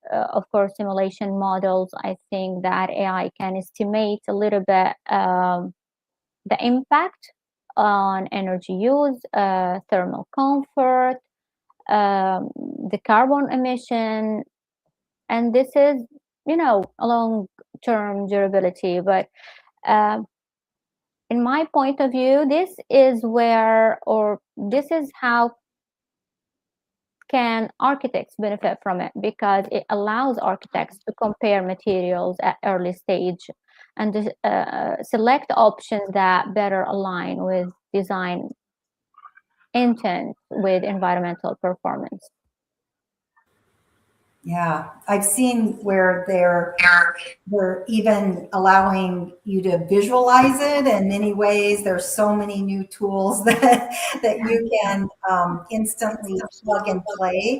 of course, simulation models, I think that AI can estimate a little bit the impact on energy use, thermal comfort, the carbon emission, and this is, a long-term durability. But uh, in my point of view, this is where, or this is how can architects benefit from it, because it allows architects to compare materials at early stage and select options that better align with design intent with environmental performance. Yeah, I've seen where they're even allowing you to visualize it in many ways. There's so many new tools that you can instantly plug and play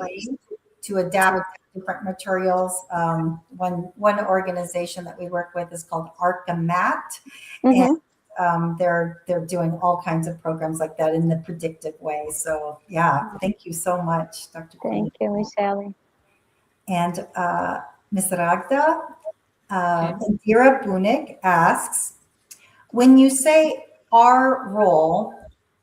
to adapt different materials. One organization that we work with is called Archimat, and they're doing all kinds of programs like that in the predictive way. So yeah, thank you so much, Dr. Thank you, Michelle. And Ms. Ragda, Okay. Indira Bunik asks, when you say our role,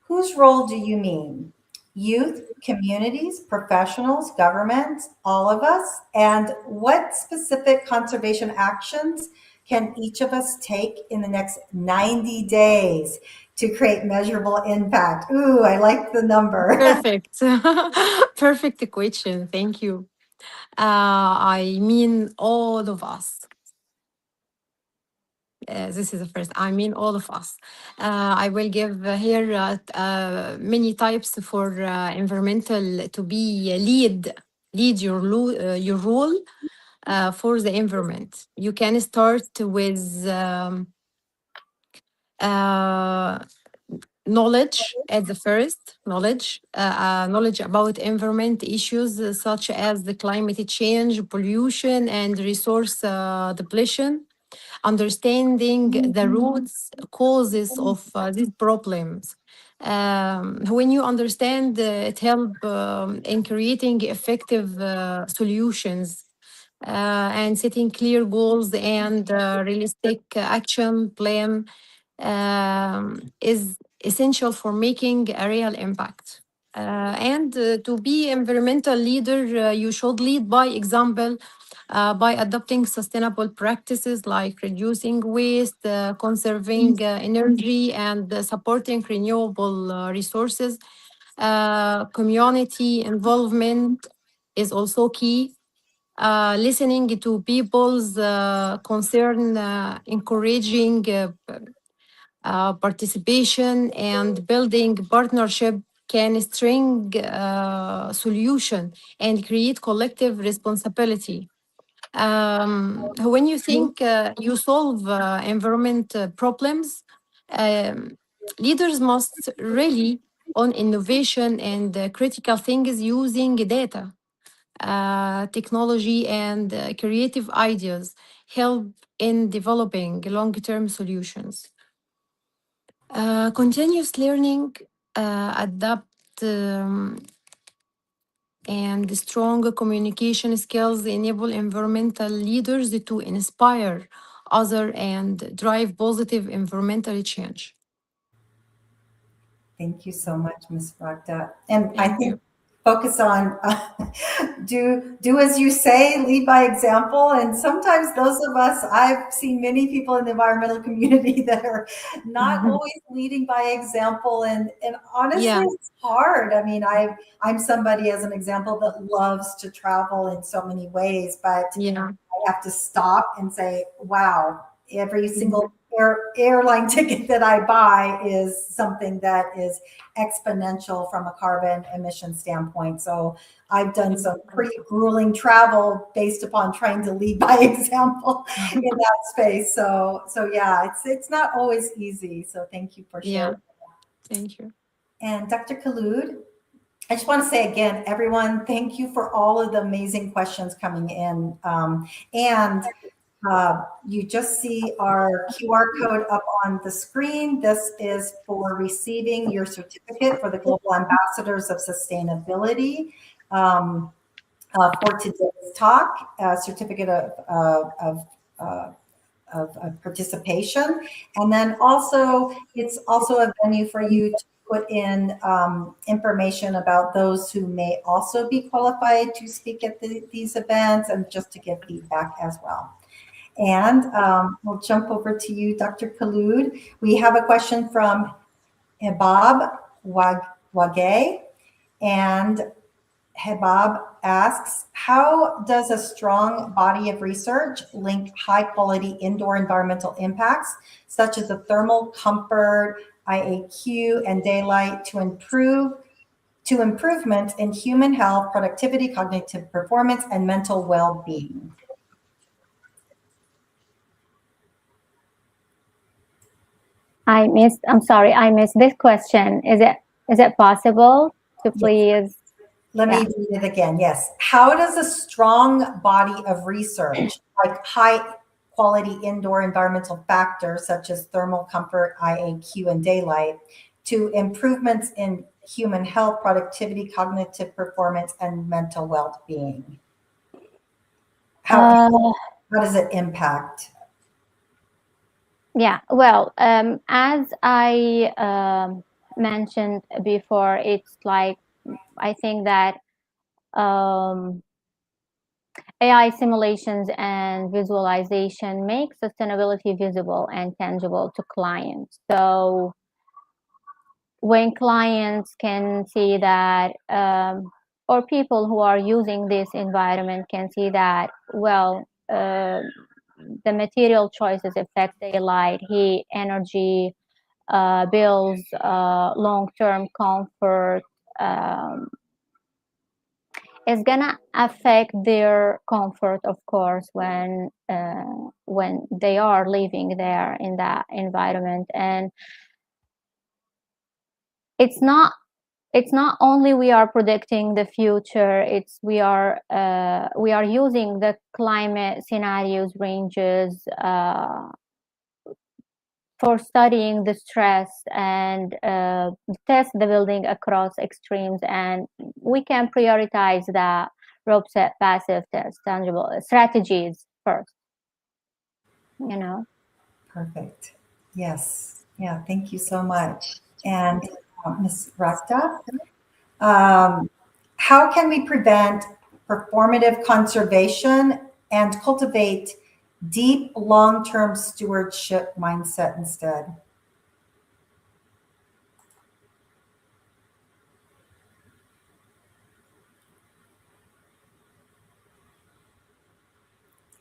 whose role do you mean? Youth, communities, professionals, governments, all of us? And what specific conservation actions can each of us take in the next 90 days to create measurable impact? Ooh, I like the number. Perfect. Perfect question. Thank you. I mean, all of us. This is the first. I mean, all of us. I will give here many types for environmental to be lead your role for the environment. You can start with uh, knowledge at the first knowledge about environment issues such as the climate change, pollution, and resource depletion. Understanding the roots causes of these problems. When you understand, it help in creating effective solutions and setting clear goals and realistic action plan is essential for making a real impact. And to be environmental leader, you should lead by example by adopting sustainable practices like reducing waste, conserving energy, and supporting renewable resources. Community involvement is also key. Listening to people's concern, encouraging participation, and building partnership can string solution and create collective responsibility. When you think you solve environment problems, leaders must really on innovation and critical things using data, technology, and creative ideas help in developing long-term solutions. Continuous learning, adapt, and strong communication skills enable environmental leaders to inspire others and drive positive environmental change. Thank you so much, Ms. Ragda. And I Thank think you. focus on do as you say, lead by example. And sometimes those of us, I've seen many people in the environmental community that are not always leading by example. And honestly, Yeah, it's hard. I mean, I'm somebody as an example that loves to travel in so many ways, but yeah, I have to stop and say, wow, every mhm, single airline ticket that I buy is something that is exponential from a carbon emission standpoint. So I've done some pretty grueling travel based upon trying to lead by example in that space. So yeah, it's not always easy. So thank you for yeah. sharing. Thank you. And Dr. Khalud, I just want to say again, everyone, thank you for all of the amazing questions coming in. And you just see our QR code up on the screen. This is for receiving your certificate for the Global Ambassadors of Sustainability for today's talk, certificate of participation. And then also, it's also a venue for you to put in information about those who may also be qualified to speak at these events and just to give feedback as well. And we'll jump over to you, Dr. Khalud. We have a question from Hebab Wagay. And Hebab asks, how does a strong body of research link high quality indoor environmental impacts, such as the thermal comfort, IAQ, and daylight to improvements in human health, productivity, cognitive performance, and mental well-being? I'm sorry, I missed this question. Is it possible to please? Let me read it again. Yes. How does a strong body of research, like high quality indoor environmental factors such as thermal comfort, IAQ, and daylight, to improvements in human health, productivity, cognitive performance, and mental well-being? How does it impact? Yeah, well, as I mentioned before, it's like I think that AI simulations and visualization make sustainability visible and tangible to clients. So when clients can see that, or people who are using this environment can see that, well, the material choices affect daylight, heat, energy, bills, long-term comfort. It's gonna affect their comfort, of course, when they are living there in that environment. And it's not only we are predicting the future, it's we are using the climate scenarios ranges for studying the stress and test the building across extremes, and we can prioritize the rope set, passive test, tangible strategies first, you know. Perfect. Yes. Yeah. Thank you so much. And Ms. Rakta, how can we prevent performative conservation and cultivate deep long-term stewardship mindset instead?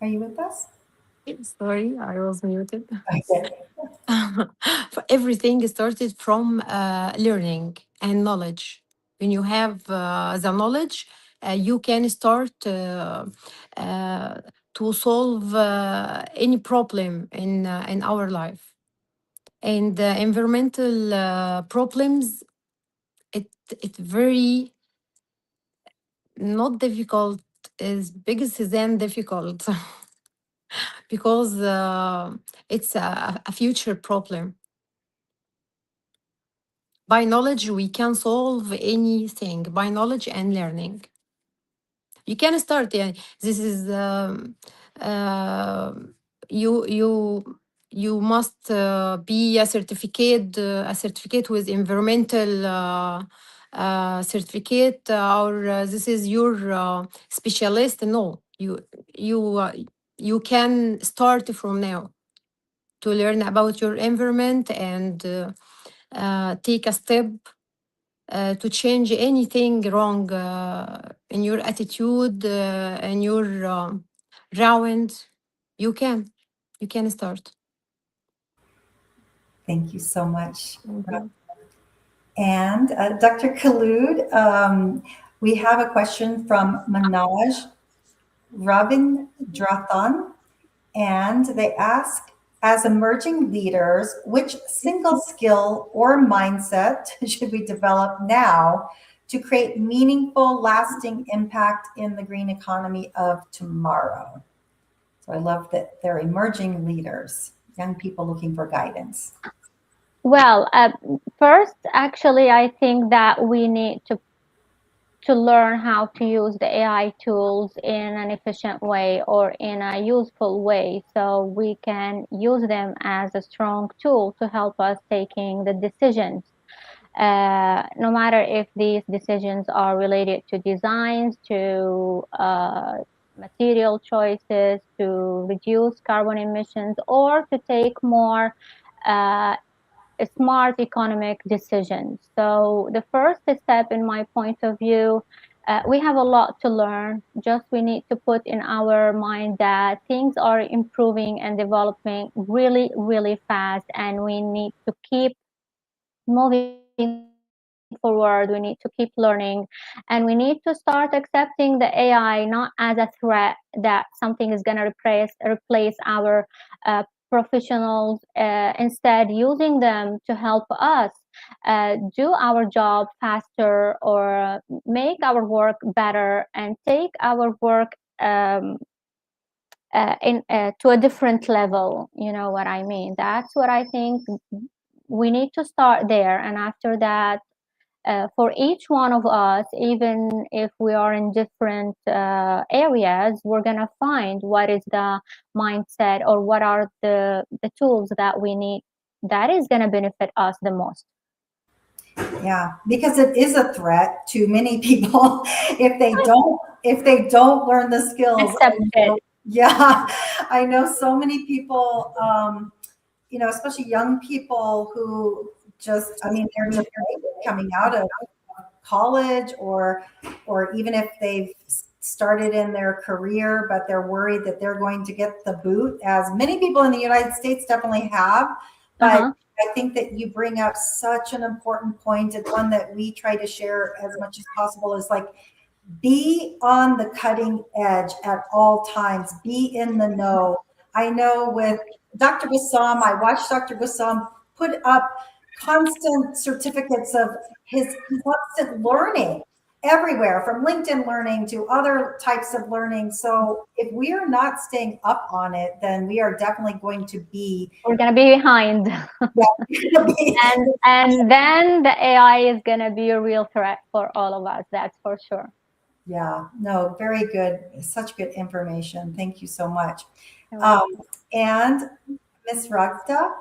Are you with us? Sorry, I was muted. Okay. For everything started from learning and knowledge. When you have the knowledge, you can start to solve any problem in our life. And environmental problems, it's very not difficult, is biggest than difficult because it's a future problem. By knowledge, we can solve anything. By knowledge and learning, you can start. Yeah, this is uh, you must be a certificate with environmental certificate, or this is your specialist. No, you can start from now to learn about your environment and take a step to change anything wrong in your attitude and your round. You can start. Thank you so much. Thank you. And Dr. Khalud, we have a question from Manoj Ravindrathan, and they ask, as emerging leaders, which single skill or mindset should we develop now to create meaningful, lasting impact in the green economy of tomorrow? So I love that they're emerging leaders, young people looking for guidance. Well, first, actually, I think that we need to learn how to use the AI tools in an efficient way or in a useful way, so we can use them as a strong tool to help us taking the decisions. No matter if these decisions are related to designs, to material choices, to reduce carbon emissions, or to take more smart economic decisions. So the first step, in my point of view, we have a lot to learn. Just we need to put in our mind that things are improving and developing really, really fast, and we need to keep moving forward. We need to keep learning, and we need to start accepting the AI not as a threat that something is going to replace our professionals, instead using them to help us do our job faster or make our work better and take our work to a different level. You know what I mean? That's what I think. We need to start there, and after that, for each one of us, even if we are in different areas, we're going to find what is the mindset or what are the tools that we need that is going to benefit us the most. Yeah, because it is a threat to many people if they don't learn the skills. Accept it. Yeah, I know so many people, especially young people who they're just coming out of college, or even if they've started in their career, but they're worried that they're going to get the boot, as many people in the United States definitely have. But I think that you bring up such an important point, and one that we try to share as much as possible, is like, be on the cutting edge at all times, be in the know. I know with Dr. Bassam, I watched Dr. Bassam put up constant certificates of his constant learning everywhere, from LinkedIn Learning to other types of learning. So if we are not staying up on it, then we are definitely going to be We're gonna be behind. and then the AI is gonna be a real threat for all of us. That's for sure. Yeah, no, very good. Such good information. Thank you so much. And Ms. Ragda,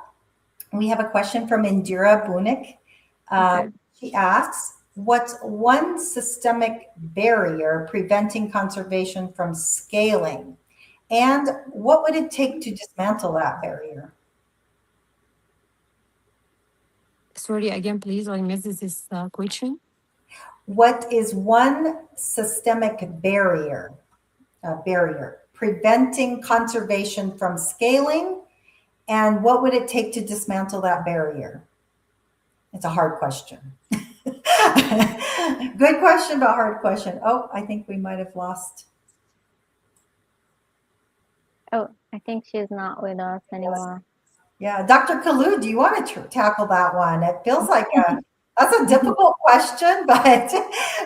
we have a question from Indira Bunik. She asks, what's one systemic barrier preventing conservation from scaling? And what would it take to dismantle that barrier? Sorry, again, please, I missed this question. What is one systemic barrier preventing conservation from scaling? And what would it take to dismantle that barrier? It's a hard question. Good question, but hard question. Oh, I think we might have lost. Oh, I think she's not with us anymore. Yeah, Dr. Kalu, do you want to tackle that one? It feels like that's a difficult question, but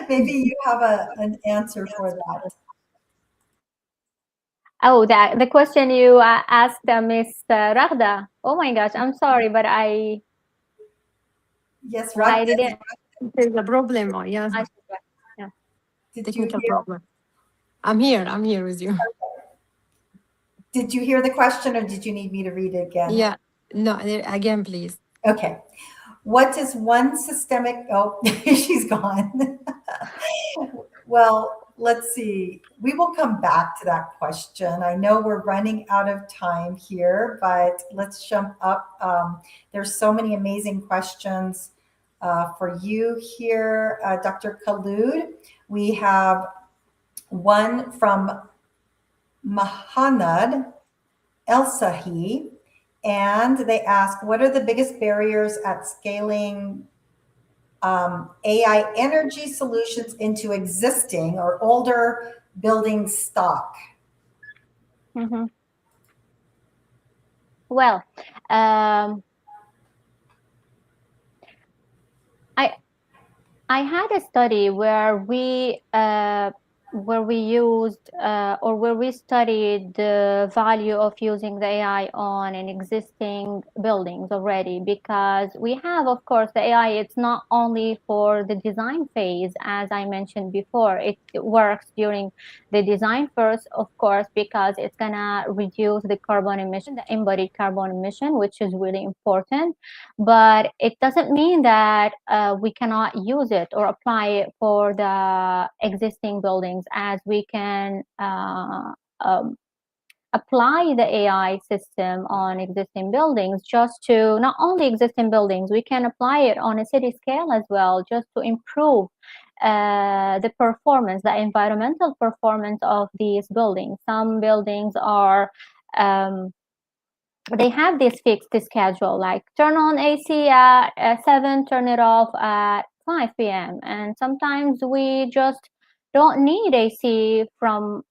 maybe you have an answer for that. Oh, the question you asked Miss Ragda. Oh my gosh, I'm sorry, but I. Yes, Ragda. I didn't. There's a problem. Yes. Yeah. Technical problem. I'm here with you. Did you hear the question, or did you need me to read it again? Yeah. No, again, please. Okay. What is one systemic? Oh, she's gone. Well, let's see. We will come back to that question. I know we're running out of time here, but let's jump up. There's so many amazing questions for you here, Dr. Khulod. We have one from Mahanad El-Sahi, and they ask, what are the biggest barriers at scaling AI energy solutions into existing or older building stock? Mm-hmm. Well, I had a study where we used or where we studied the value of using the AI on an existing buildings already, because we have, of course, the AI, it's not only for the design phase, as I mentioned before. It works during the design first, of course, because it's gonna reduce the carbon emission, the embodied carbon emission, which is really important. But it doesn't mean that we cannot use it or apply it for the existing buildings, as we can apply the AI system on existing buildings, just to not only existing buildings, we can apply it on a city scale as well, just to improve the performance, the environmental performance of these buildings. Some buildings are they have this fixed schedule, like turn on AC at 7, turn it off at 5 p.m. And sometimes we just don't need AC from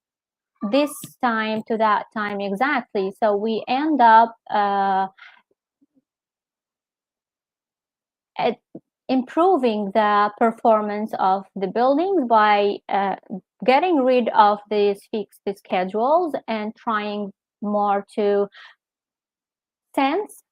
this time to that time exactly. So we end up improving the performance of the buildings by getting rid of these fixed schedules and trying more to sense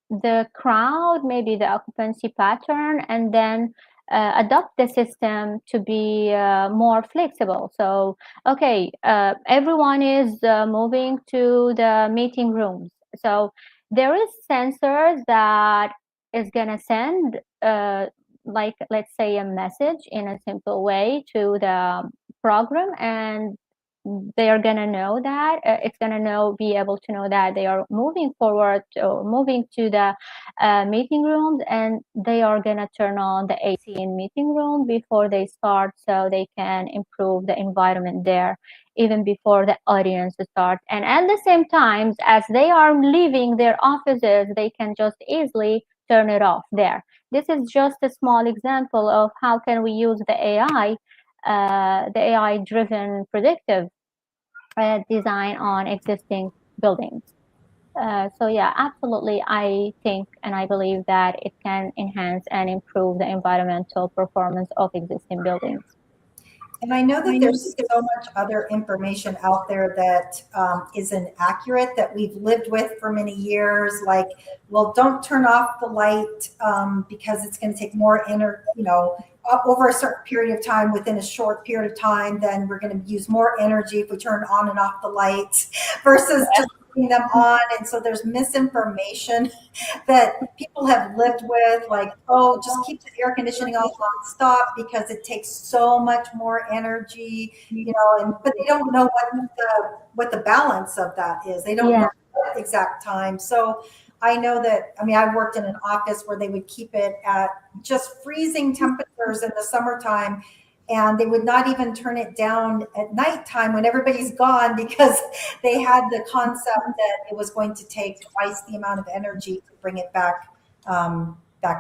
the crowd, maybe the occupancy pattern, and then adopt the system to be more flexible. So, okay, everyone is moving to the meeting rooms. So there is sensors that is gonna send, like, let's say, a message in a simple way to the program, and they are gonna know that it's gonna be able to know that they are moving forward or moving to the meeting rooms, and they are gonna turn on the AC in meeting room before they start, so they can improve the environment there even before the audience start. And at the same time, as they are leaving their offices, they can just easily turn it off there. This is just a small example of how can we use the AI, the AI-driven predictive design on existing buildings. So yeah, absolutely, I think and I believe that it can enhance and improve the environmental performance of existing buildings. And I know that there's so much other information out there that is inaccurate that we've lived with for many years. Like, well, don't turn off the light because it's going to take more energy, over a certain period of time, within a short period of time, then we're going to use more energy if we turn on and off the lights versus just leaving them on. And so there's misinformation that people have lived with, like, oh, just keep the air conditioning on nonstop because it takes so much more energy, but they don't know what the balance of that is. They don't know the exact time. So I know that, I worked in an office where they would keep it at just freezing temperatures in the summertime, and they would not even turn it down at nighttime when everybody's gone because they had the concept that it was going to take twice the amount of energy to bring it back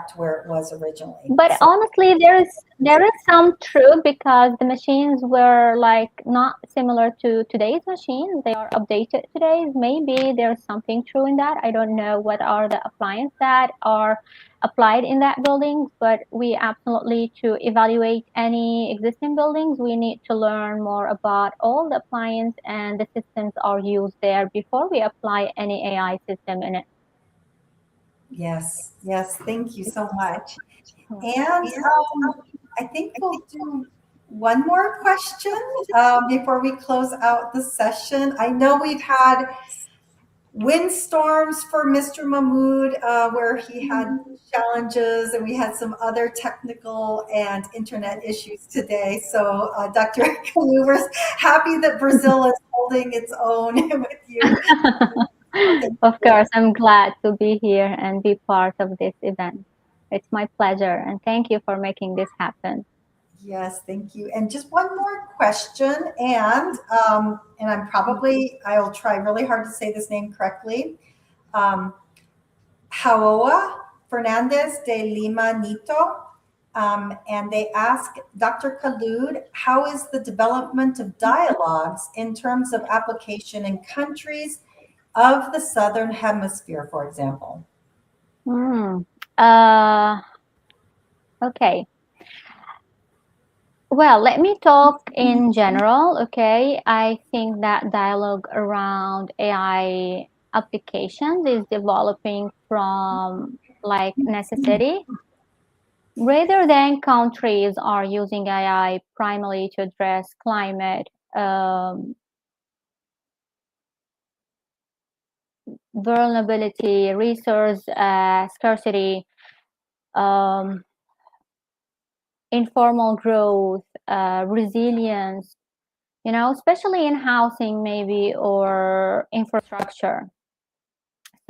to where it was originally. But honestly, there is some truth, because the machines were like not similar to today's machines. They are updated today. Maybe there's something true in that. I don't know what are the appliances that are applied in that building, but we absolutely, to evaluate any existing buildings, we need to learn more about all the appliances and the systems are used there before we apply any AI system in it. Yes. Thank you so much. And I think we'll do one more question before we close out the session. I know we've had windstorms for Mr. Mahmoud, where he had challenges, and we had some other technical and internet issues today. So, Dr. Kalu, we're happy that Brazil is holding its own with you. Of course, I'm glad to be here and be part of this event. It's my pleasure, and thank you for making this happen. Yes, thank you. And just one more question, and I'll try really hard to say this name correctly. Haoa Fernandez de Lima Nito. And they ask Dr. Khulod, how is the development of dialogues in terms of application in countries of the Southern Hemisphere, for example? Okay. Well, let me talk in general, okay? I think that dialogue around AI applications is developing from like necessity, rather than countries are using AI primarily to address climate vulnerability, resource scarcity, informal growth, resilience, especially in housing maybe, or infrastructure.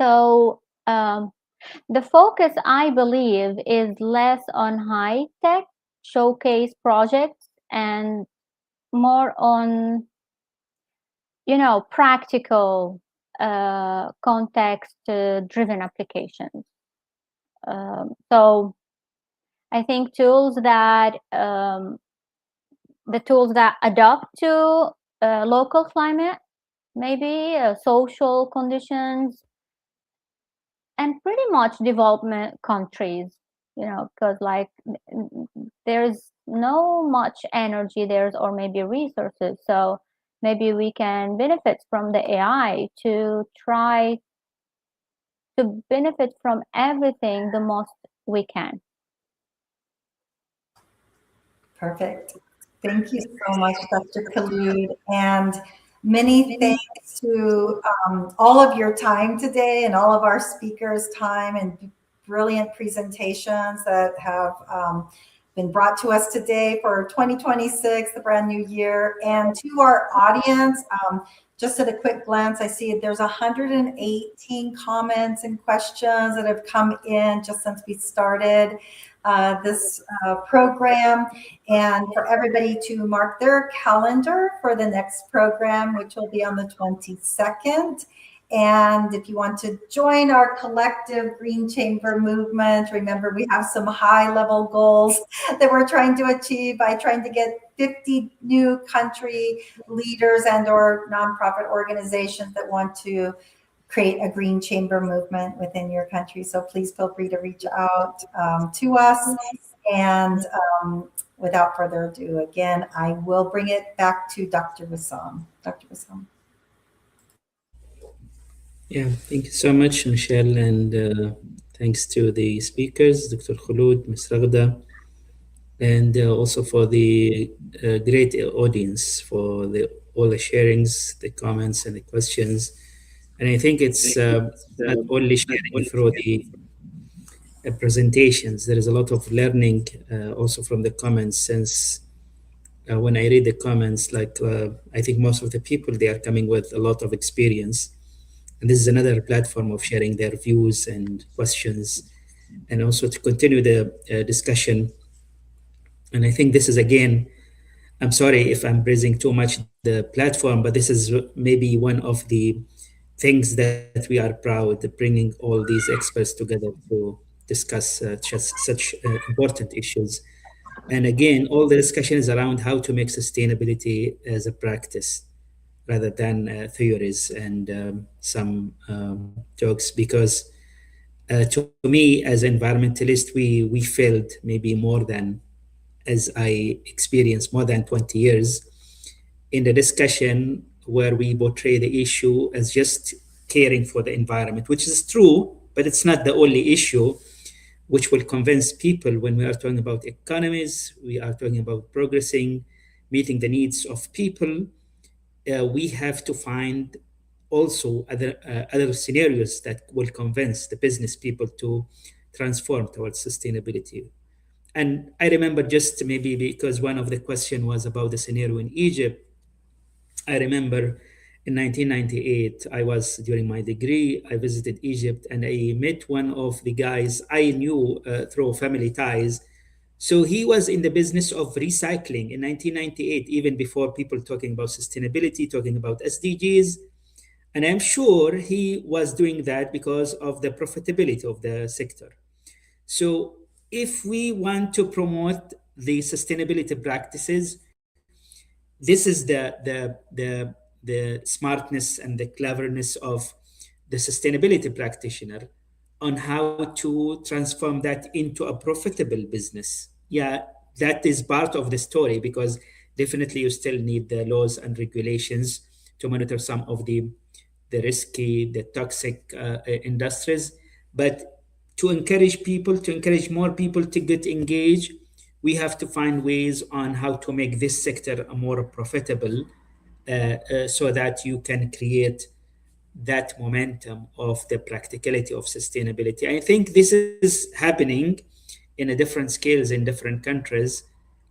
So the focus, I believe, is less on high-tech showcase projects and more on, practical, context-driven applications. So I think the tools that adapt to local climate, maybe social conditions, and pretty much development countries, because like there's no much energy there, or maybe resources. So maybe we can benefit from the AI to try to benefit from everything the most we can. Perfect. Thank you so much, Dr. Khulod, and many thanks to all of your time today and all of our speakers' time and brilliant presentations that have been brought to us today for 2026, the brand new year. And to our audience, just at a quick glance, I see there's 118 comments and questions that have come in just since we started this program, and for everybody to mark their calendar for the next program, which will be on the 22nd. And if you want to join our collective Green Chamber movement, remember we have some high-level goals that we're trying to achieve by trying to get 50 new country leaders and or nonprofit organizations that want to create a Green Chamber movement within your country. So please feel free to reach out to us. And without further ado, again, I will bring it back to Dr. Wissam. Dr. Wissam. Yeah, thank you so much, Michelle, and thanks to the speakers, Dr. Khulud, Ms. Raghda, and also for the great audience for all the sharings, the comments, and the questions. And I think it's not only sharing through the presentations, there is a lot of learning also from the comments, since when I read the comments, like I think most of the people, they are coming with a lot of experience. And this is another platform of sharing their views and questions, and also to continue the discussion. And I think this is, again, I'm sorry if I'm praising too much the platform, but this is maybe one of the things that we are proud of, bringing all these experts together to discuss such important issues. And again, all the discussion is around how to make sustainability as a practice rather than theories and some talks, because to me as environmentalist, we failed maybe more than, as I experienced, more than 20 years in the discussion where we portray the issue as just caring for the environment, which is true, but it's not the only issue which will convince people. When we are talking about economies, we are talking about progressing, meeting the needs of people. We have to find also other scenarios that will convince the business people to transform towards sustainability. And I remember, just maybe because one of the question was about the scenario in Egypt, I remember in 1998, I was during my degree, I visited Egypt and I met one of the guys I knew through family ties. So he was in the business of recycling in 1998, even before people talking about sustainability, talking about SDGs. And I'm sure he was doing that because of the profitability of the sector. So if we want to promote the sustainability practices, this is the smartness and the cleverness of the sustainability practitioner on how to transform that into a profitable business. Yeah, that is part of the story, because definitely you still need the laws and regulations to monitor some of the risky, the toxic industries. But to encourage more people to get engaged, we have to find ways on how to make this sector more profitable, so that you can create that momentum of the practicality of sustainability. I think this is happening in a different scales in different countries.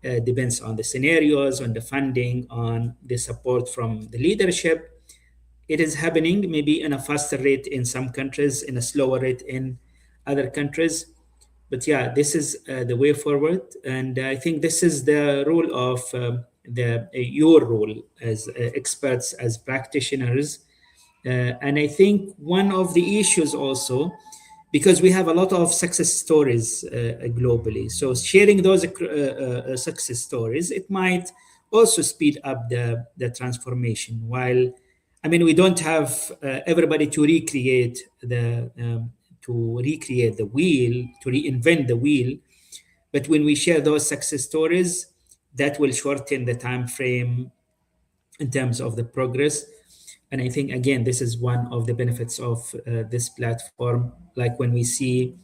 Depends on the scenarios, on the funding, on the support from the leadership. It is happening maybe in a faster rate in some countries, in a slower rate in other countries. But yeah, this is the way forward. And I think this is the role of your role as experts, as practitioners. And I think one of the issues also, because we have a lot of success stories globally. So sharing those success stories, it might also speed up the transformation. While, I mean, we don't have everybody to recreate the wheel, to reinvent the wheel. But when we share those success stories, that will shorten the time frame in terms of the progress. And I think, again, this is one of the benefits of this platform. Like when we see,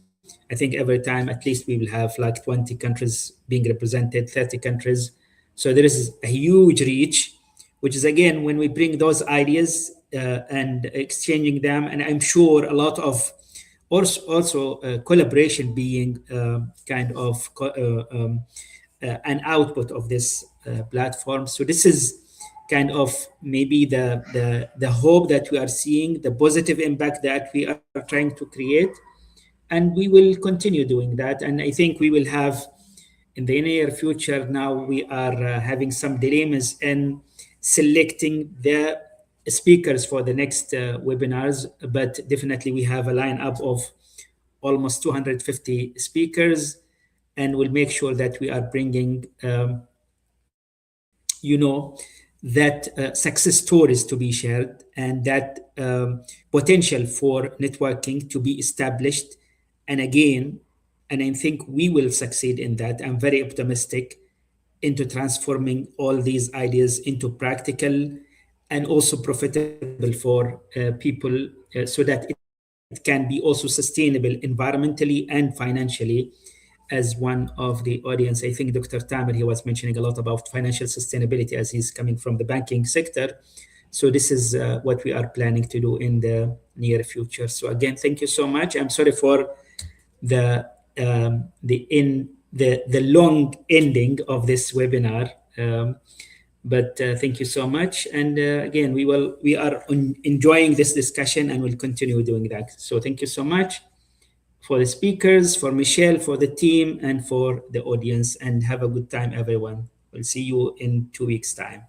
I think every time at least we will have like 20 countries being represented, 30 countries. So there is a huge reach, which is, again, when we bring those ideas and exchanging them, and I'm sure a lot of also collaboration being kind of an output of this platform. So this is kind of maybe the hope that we are seeing, the positive impact that we are trying to create, and we will continue doing that. And I think we will have in the near future. Now we are having some dilemmas in selecting the speakers for the next webinars, but definitely we have a lineup of almost 250 speakers, and we'll make sure that we are bringing that success stories to be shared, and that potential for networking to be established. And again, and I think we will succeed in that. I'm very optimistic into transforming all these ideas into practical and also profitable for people, so that it can be also sustainable environmentally and financially. As one of the audience, I think Dr. Tamer, he was mentioning a lot about financial sustainability as he's coming from the banking sector. So this is what we are planning to do in the near future. So again, thank you so much. I'm sorry for the long ending of this webinar, but thank you so much. And again, we are enjoying this discussion, and we'll continue doing that. So thank you so much for the speakers, for Michelle, for the team, and for the audience. And have a good time, everyone. We'll see you in 2 weeks' time.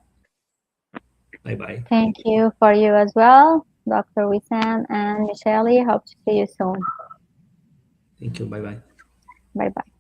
Bye-bye. Thank you for you as well, Dr. Wissam and Michelle. Hope to see you soon. Thank you. Bye-bye. Bye-bye.